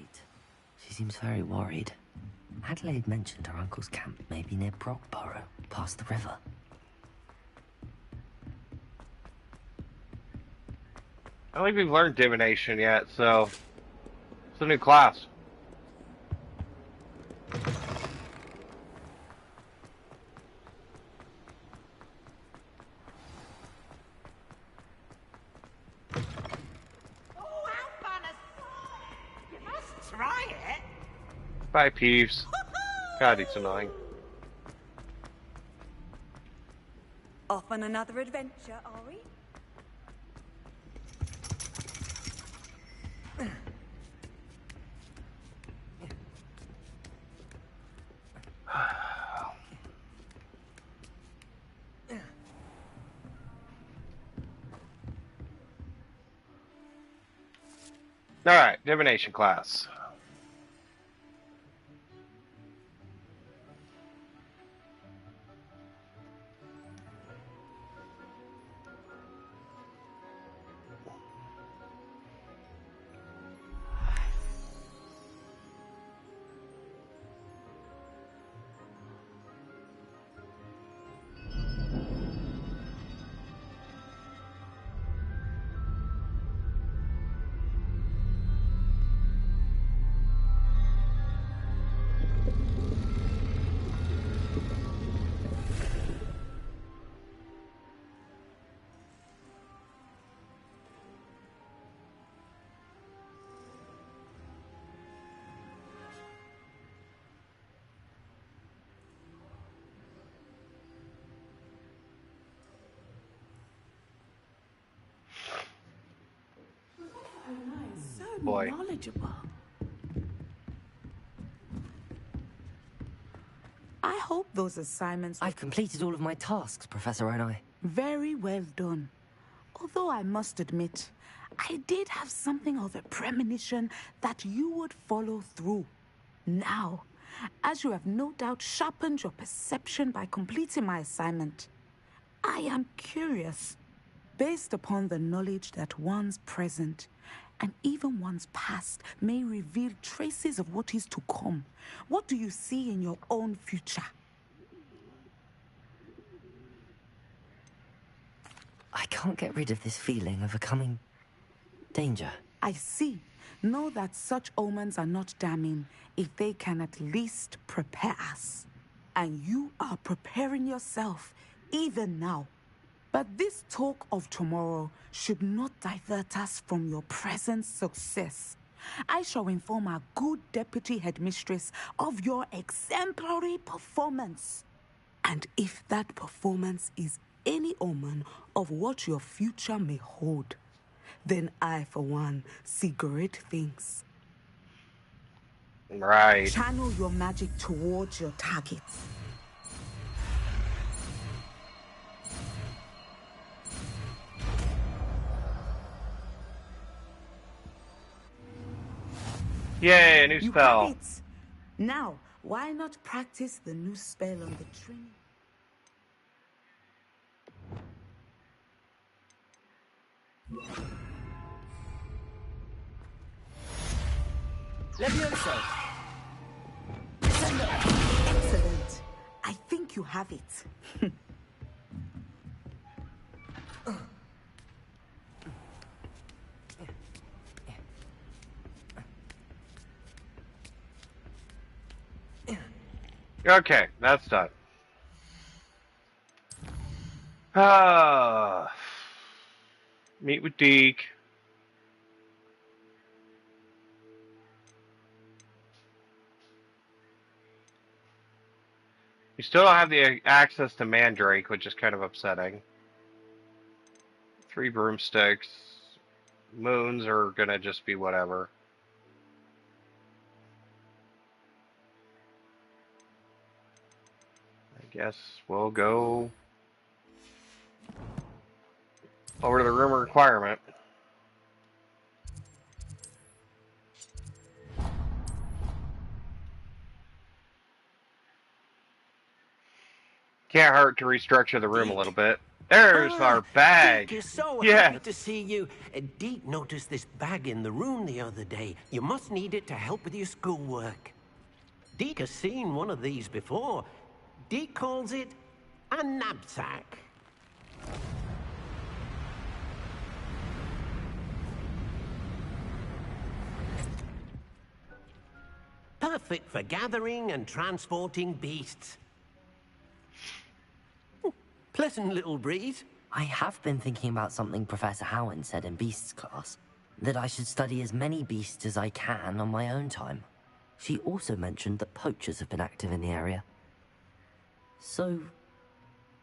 She seems very worried. Adelaide mentioned her uncle's camp may be near Brockborough, past the river. I don't think we've learned divination yet, so it's a new class. Try it. Bye, Peeves. God, he's annoying. Off on another adventure, are we? Alright, divination class. Boy. Knowledgeable. I hope those assignments... I've completed all of my tasks, Professor Onai. Very well done. Although I must admit, I did have something of a premonition that you would follow through. Now, as you have no doubt sharpened your perception by completing my assignment, I am curious, based upon the knowledge that one's present and even one's past may reveal traces of what is to come. What do you see in your own future? I can't get rid of this feeling of a coming danger. I see. Know that such omens are not damning if they can at least prepare us. And you are preparing yourself, even now. But this talk of tomorrow should not divert us from your present success. I shall inform our good deputy headmistress of your exemplary performance. And if that performance is any omen of what your future may hold, then I, for one, see great things. Right. Channel your magic towards your targets. Yay, a new You spell. have it. Now, why not practice the new spell on the Trini? Levioso. Excellent. I think you have it. Okay, that's done. Meet with Deke. You still don't have the access to Mandrake, which is kind of upsetting. 3 broomsticks. Moons are gonna just be whatever. I guess we'll go over to the room of requirement. Can't hurt to restructure the room a little bit. There's our bag. Deke is so Yes. happy to see you. Deke noticed this bag in the room the other day. You must need it to help with your schoolwork. Deke has seen one of these before. Deke calls it a knapsack. Perfect for gathering and transporting beasts. Pleasant little breeze. I have been thinking about something Professor Howard said in Beasts class. That I should study as many beasts as I can on my own time. She also mentioned that poachers have been active in the area. So,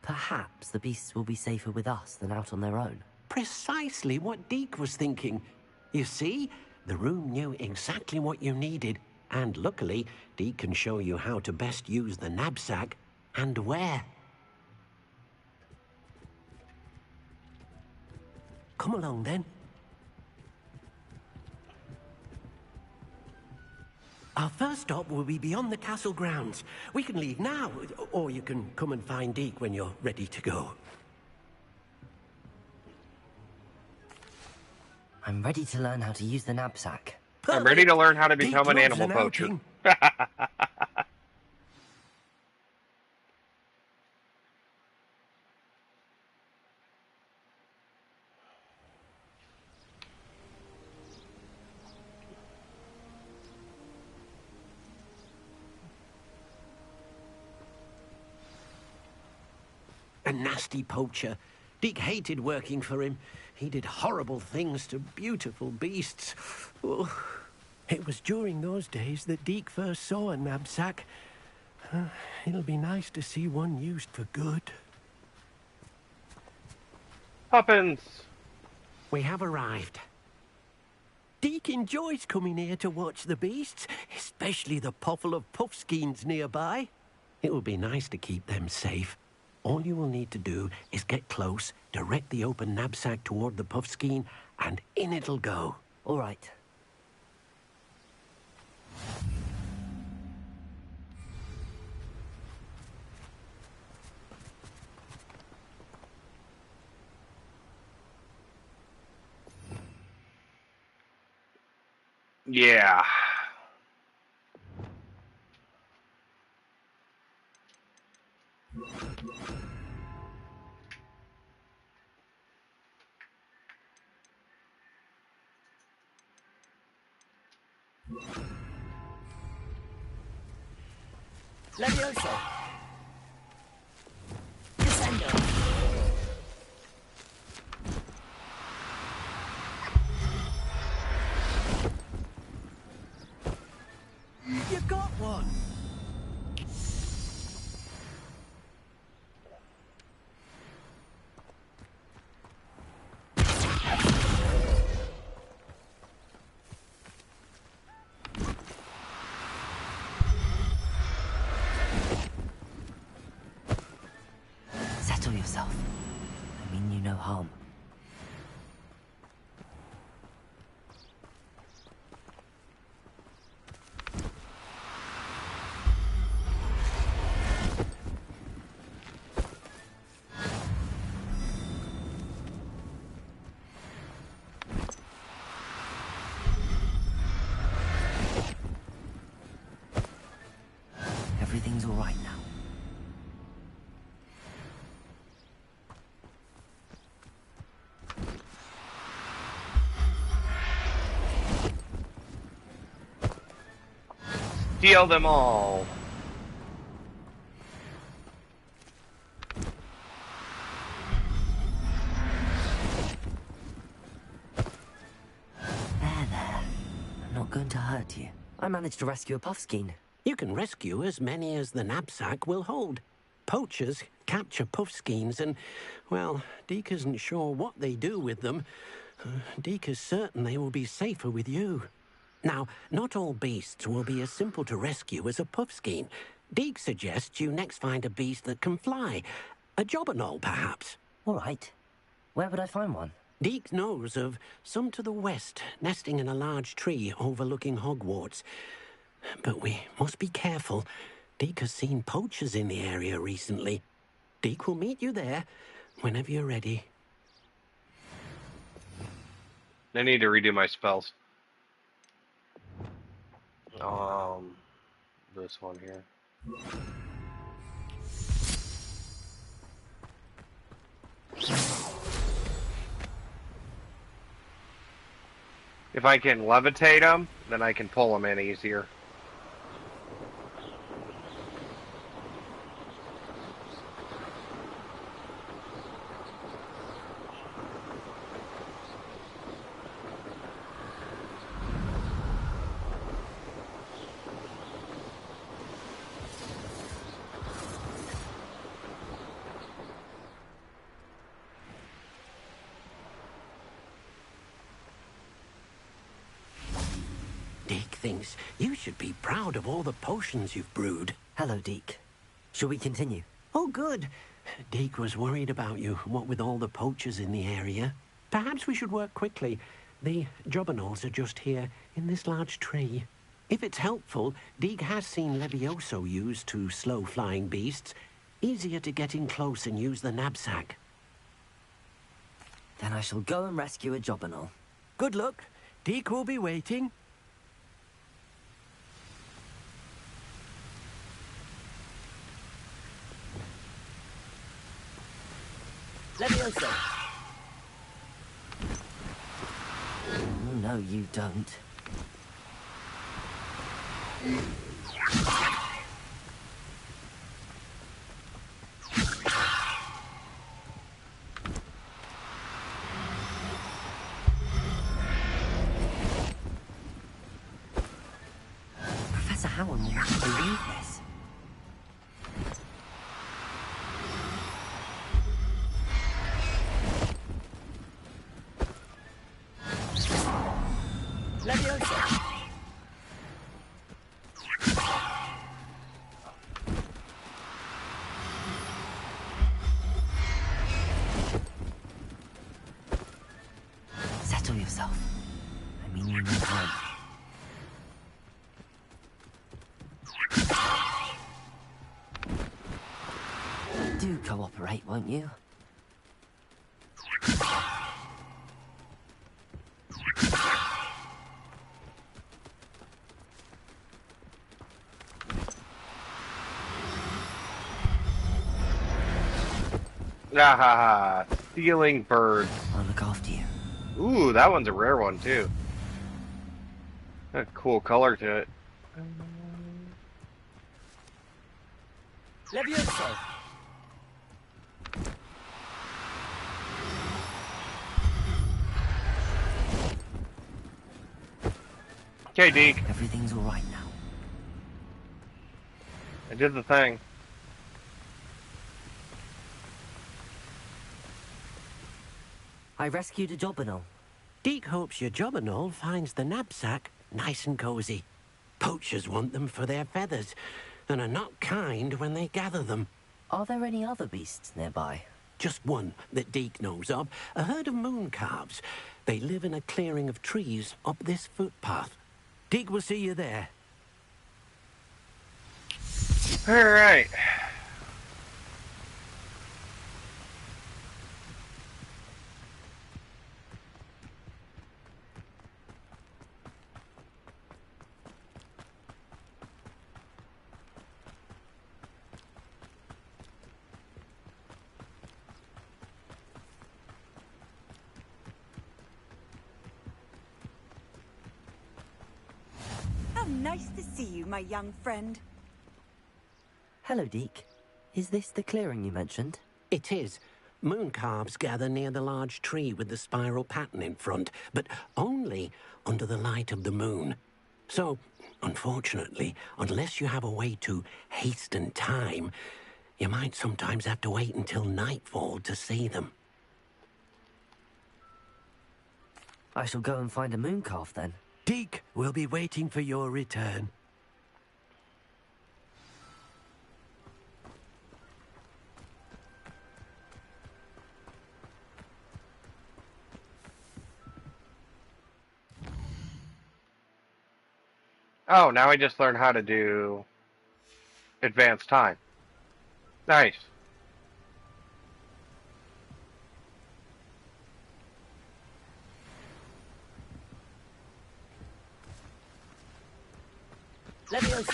perhaps the beasts will be safer with us than out on their own. Precisely what Deke was thinking. You see, the room knew exactly what you needed, and luckily, Deke can show you how to best use the knapsack and where. Come along, then. Our first stop will be beyond the castle grounds. We can leave now, or you can come and find Deke when you're ready to go. I'm ready to learn how to use the knapsack. I'm ready to learn how to become Deke an loves animal an poacher. A nasty poacher. Deke hated working for him. He did horrible things to beautiful beasts. Oh, it was during those days that Deke first saw a knapsack. It'll be nice to see one used for good. Poppins! We have arrived. Deke enjoys coming here to watch the beasts, especially the poffle of puffskeins nearby. It will be nice to keep them safe. All you will need to do is get close, direct the open knapsack toward the puffskein, and in it'll go. All right. Yeah. Levioso. Descendo. You got one! Settle yourself. I mean you no harm. Everything's all right now. Steal them all. There. I'm not going to hurt you. I managed to rescue a puffskein. You can rescue as many as the knapsack will hold. Poachers capture puffskeins and, well, Deke isn't sure what they do with them. Deke is certain they will be safer with you. Now, not all beasts will be as simple to rescue as a puffskein. Deke suggests you next find a beast that can fly. A jobberknoll, perhaps. All right. Where would I find one? Deke knows of some to the west, nesting in a large tree overlooking Hogwarts. But we must be careful. Deke has seen poachers in the area recently. Deke will meet you there whenever you're ready. I need to redo my spells. This one here. If I can levitate them, then I can pull them in easier. Deke thinks you should be proud of all the potions you've brewed. Hello, Deke. Shall we continue? Oh, good. Deke was worried about you, what with all the poachers in the area. Perhaps we should work quickly. The jobberknolls are just here, in this large tree. If it's helpful, Deke has seen Levioso used to slow flying beasts. Easier to get in close and use the knapsack. Then I shall go and rescue a jobberknoll. Good luck. Deke will be waiting. Levioso! Oh, no, you don't. Professor Howard will not believe this. Leviosa! Settle yourself. I mean you no harm. Do cooperate, won't you? Ah ha ha! Stealing birds. I'll look after you. Ooh, that one's a rare one too. A cool color to it. Levioso! Okay, Deke. Everything's all right now. I did the thing. I rescued a jobberknoll. Deke hopes your jobberknoll finds the knapsack nice and cozy. Poachers want them for their feathers, and are not kind when they gather them. Are there any other beasts nearby? Just one that Deke knows of, a herd of moon calves. They live in a clearing of trees up this footpath. Deke will see you there. All right. Nice to see you, my young friend. Hello, Deke. Is this the clearing you mentioned? It is. Moon calves gather near the large tree with the spiral pattern in front, but only under the light of the moon. So, unfortunately, unless you have a way to hasten time, you might sometimes have to wait until nightfall to see them. I shall go and find a moon calf then. Deke will be waiting for your return. Oh, now I just learned how to do advanced time. Nice. Levioso.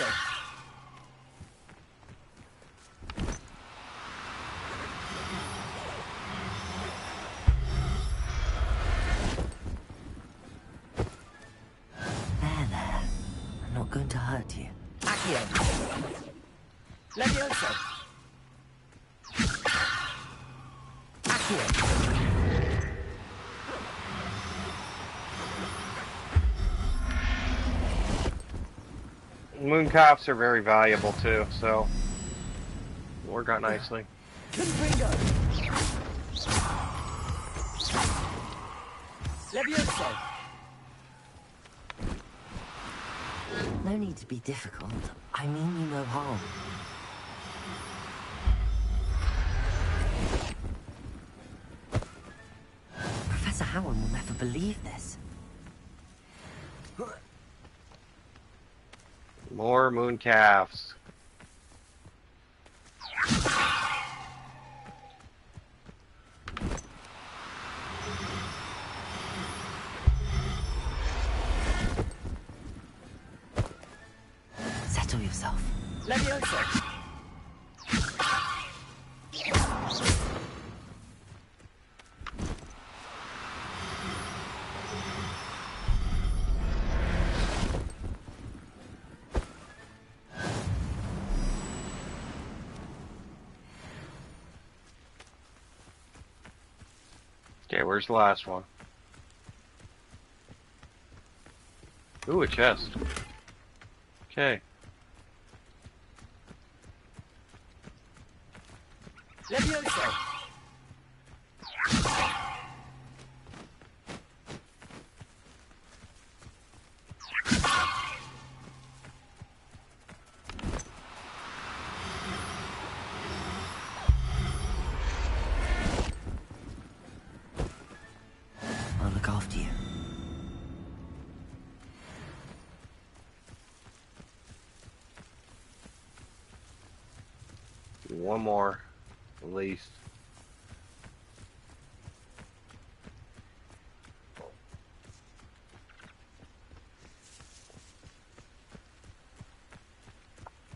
There. I'm not going to hurt you. Accio. Levioso. Accio. Moon calves are very valuable too, so work out nicely. Levioso. No need to be difficult. I mean you no harm. Professor Howard will never believe this. More moon calves. Settle yourself. Levioso. Okay, where's the last one? Ooh, a chest. Okay. Levioso. I'll look after you. One more, at least.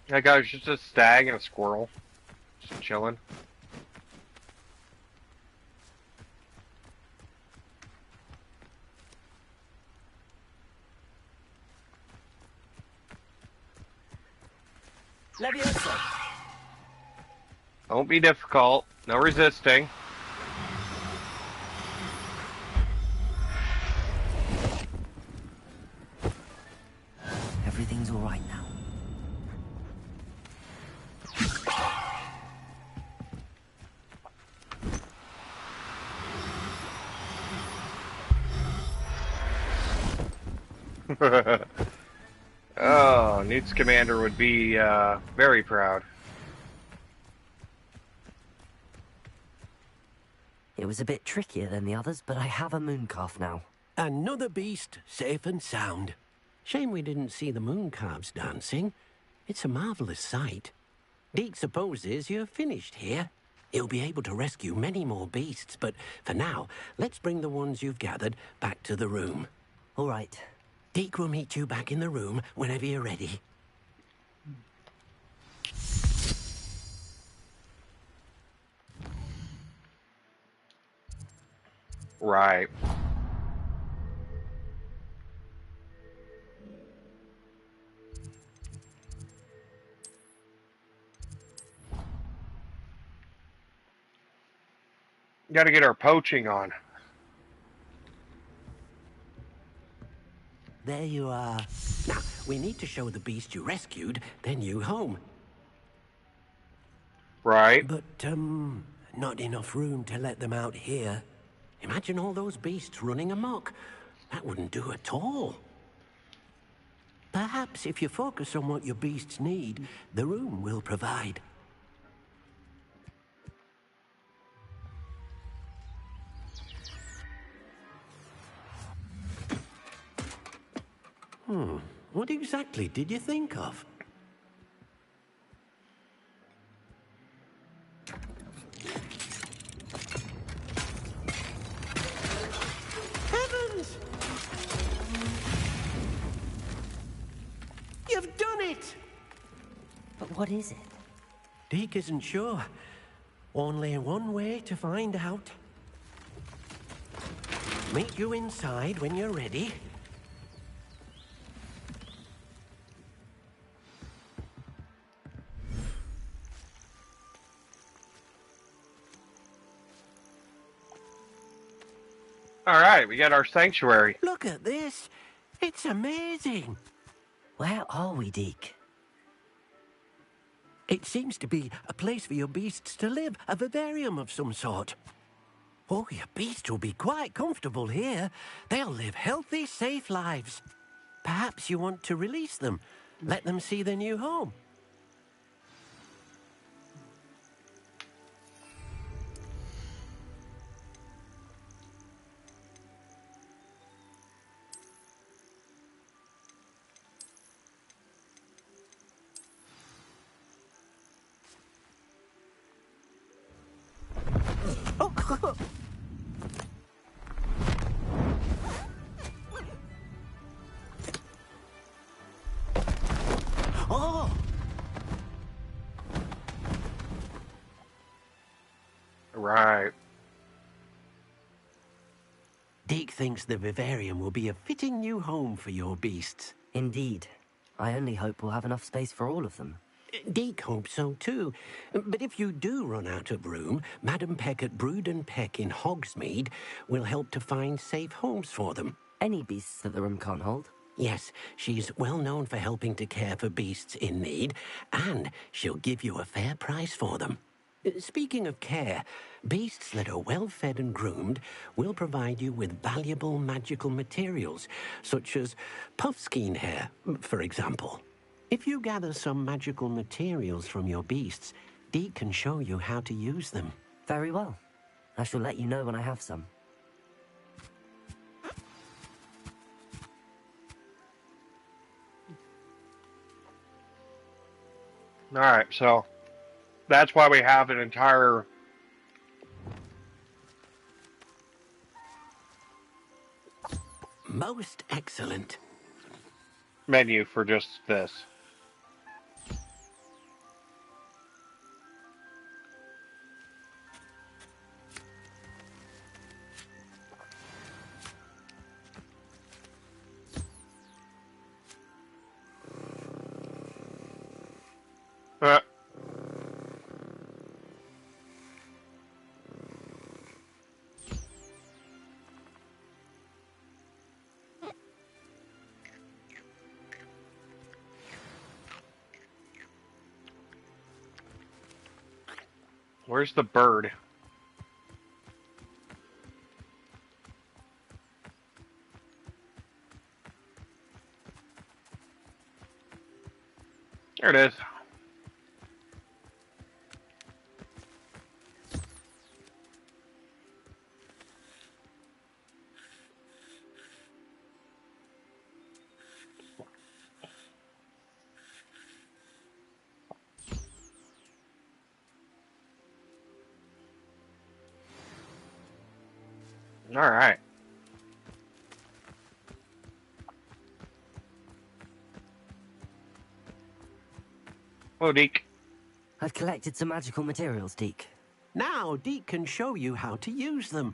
That guy was just a stag and a squirrel. Just chilling. Levioso. Don't be difficult. No resisting. Everything's all right now. Oh, Newt's commander would be very proud. It was a bit trickier than the others, but I have a moon calf now. Another beast, safe and sound. Shame we didn't see the moon calves dancing. It's a marvelous sight. Deke supposes you're finished here. He'll be able to rescue many more beasts, but for now, let's bring the ones you've gathered back to the room. All right. Deke will meet you back in the room whenever you're ready. Right. Got to get our poaching on. There you are. Now, we need to show the beast you rescued their new home. Right. But, not enough room to let them out here. Imagine all those beasts running amok. That wouldn't do at all. Perhaps if you focus on what your beasts need, the room will provide. What exactly did you think of? Heavens! You've done it! But what is it? Deke isn't sure. Only one way to find out. Meet you inside when you're ready. All right, we got our sanctuary. Look at this. It's amazing. Where are we, Deke? It seems to be a place for your beasts to live, a vivarium of some sort. Oh, your beasts will be quite comfortable here. They'll live healthy, safe lives. Perhaps you want to release them, let them see their new home. Oh! Right. Deke thinks the vivarium will be a fitting new home for your beasts. Indeed. I only hope we'll have enough space for all of them. Deke hopes so too. But if you do run out of room, Madam Peck at Brood and Peck in Hogsmeade will help to find safe homes for them. Any beasts that the room can't hold? Yes, she's well known for helping to care for beasts in need, and she'll give you a fair price for them. Speaking of care, beasts that are well fed and groomed will provide you with valuable magical materials, such as puffskein hair, for example. If you gather some magical materials from your beasts, Deke can show you how to use them. Very well. I shall let you know when I have some. All right, so that's why we have an entire Most excellent. menu for just this. Where's the bird? There it is. All right. Hello, Deke. I've collected some magical materials, Deke. Now Deke can show you how to use them.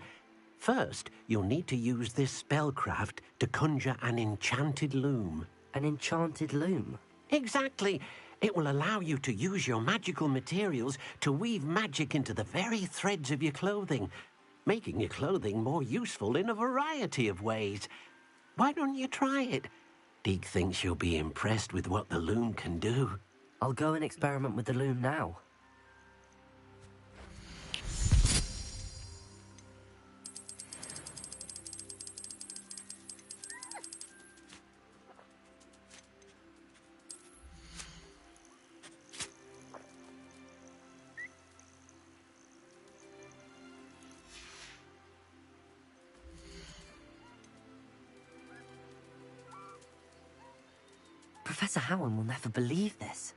First, you'll need to use this spellcraft to conjure an enchanted loom. An enchanted loom? Exactly. It will allow you to use your magical materials to weave magic into the very threads of your clothing. making your clothing more useful in a variety of ways. Why don't you try it? Deek thinks you'll be impressed with what the loom can do. I'll go and experiment with the loom now. Professor Howard will never believe this.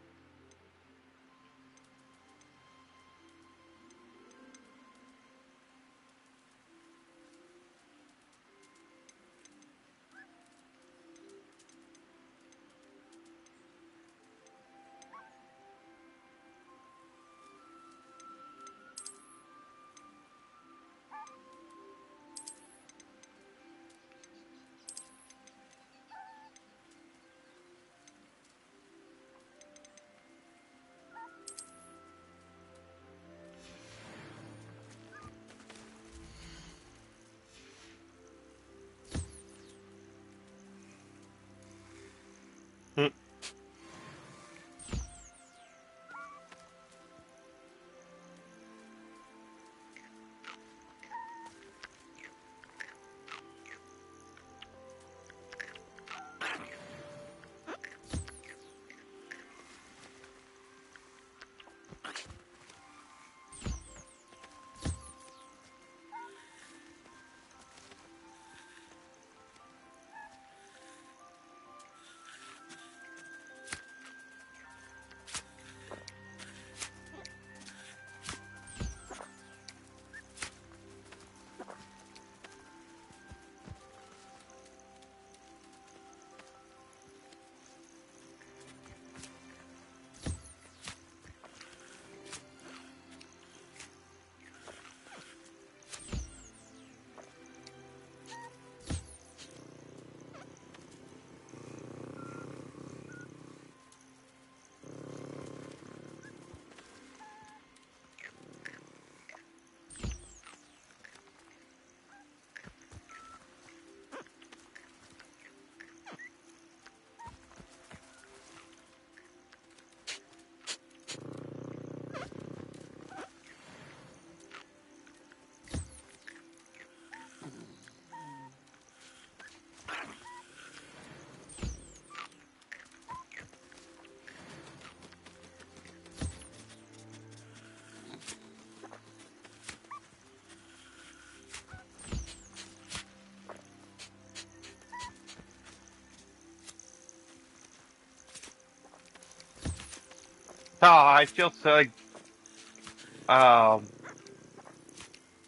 Oh, I feel so like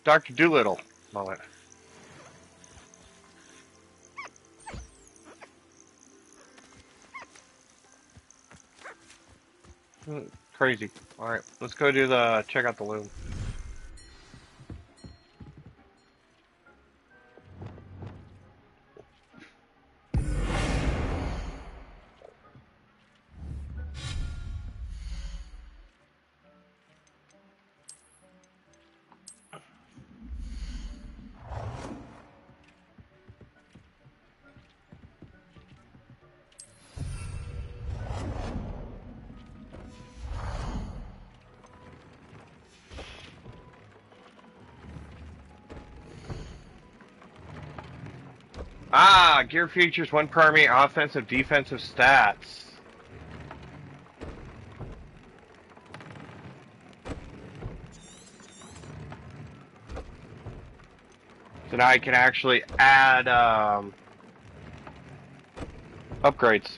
Dr. Doolittle moment. Crazy. All right, let's go do the check out the loom. Ah, gear features one primary offensive, defensive stats. So now I can actually add upgrades.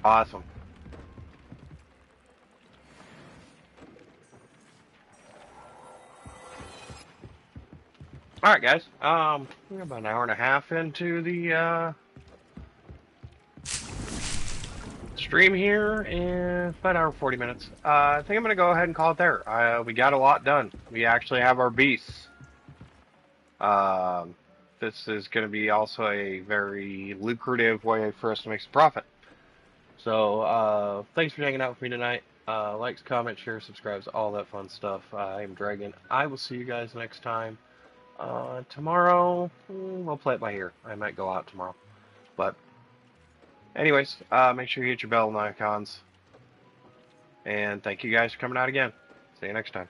Awesome. Alright, guys. We're about an hour and a half into the stream here, and about an hour and 40 minutes. I think I'm going to go ahead and call it there. We got a lot done. We actually have our beasts. This is going to be also a very lucrative way for us to make some profit. So, thanks for hanging out with me tonight. Likes, comments, shares, subscribes, all that fun stuff. I am Dragon. I will see you guys next time. Tomorrow, we'll play it by ear. I might go out tomorrow. But, anyways, make sure you hit your bell and icons. And thank you guys for coming out again. See you next time.